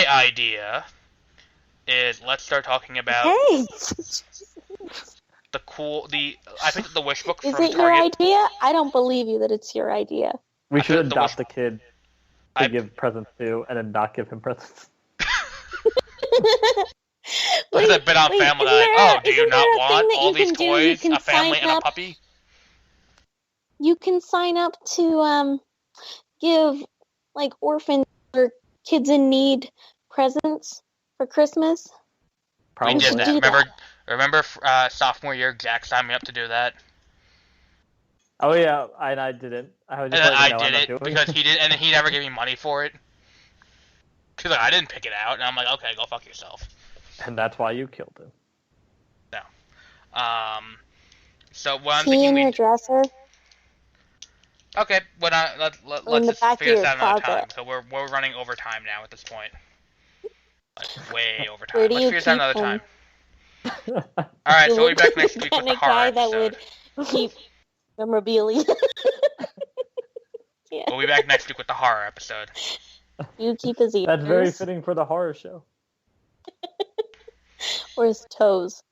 idea is let's start talking about Hey, I picked up the wish book is from it your Target. idea? I don't believe you that it's your idea. We I should put the adopt wish- a kid I- to give presents to and then not give him presents. Look at that bit on Family Guy. Oh, do you not want all these You toys, can a family, sign and a up. puppy? You can sign up to give like orphans or kids in need presents for Christmas. Probably. We did should that. do that. Remember, sophomore year, Jack signed me up to do that. Oh yeah, I didn't. I was And just then like, I no, I'm did not it doing because it. he did, and then he never gave me money for it. Cause like, I didn't pick it out, and I'm like, okay, go fuck yourself. And that's why you killed him. So what I'm Key thinking in we your dresser okay, well or in let's the just back of figure this your out another time. closet. So we're running over time now at this point, like way over Where time. do Let's you figure this out keep another him? time. All right, You so we'll be look back like next the week with kind the of horror guy that episode. would keep memorabilia. Yeah. We'll be back next week with the horror episode. You keep his ears That's very fitting for the horror show. or his toes.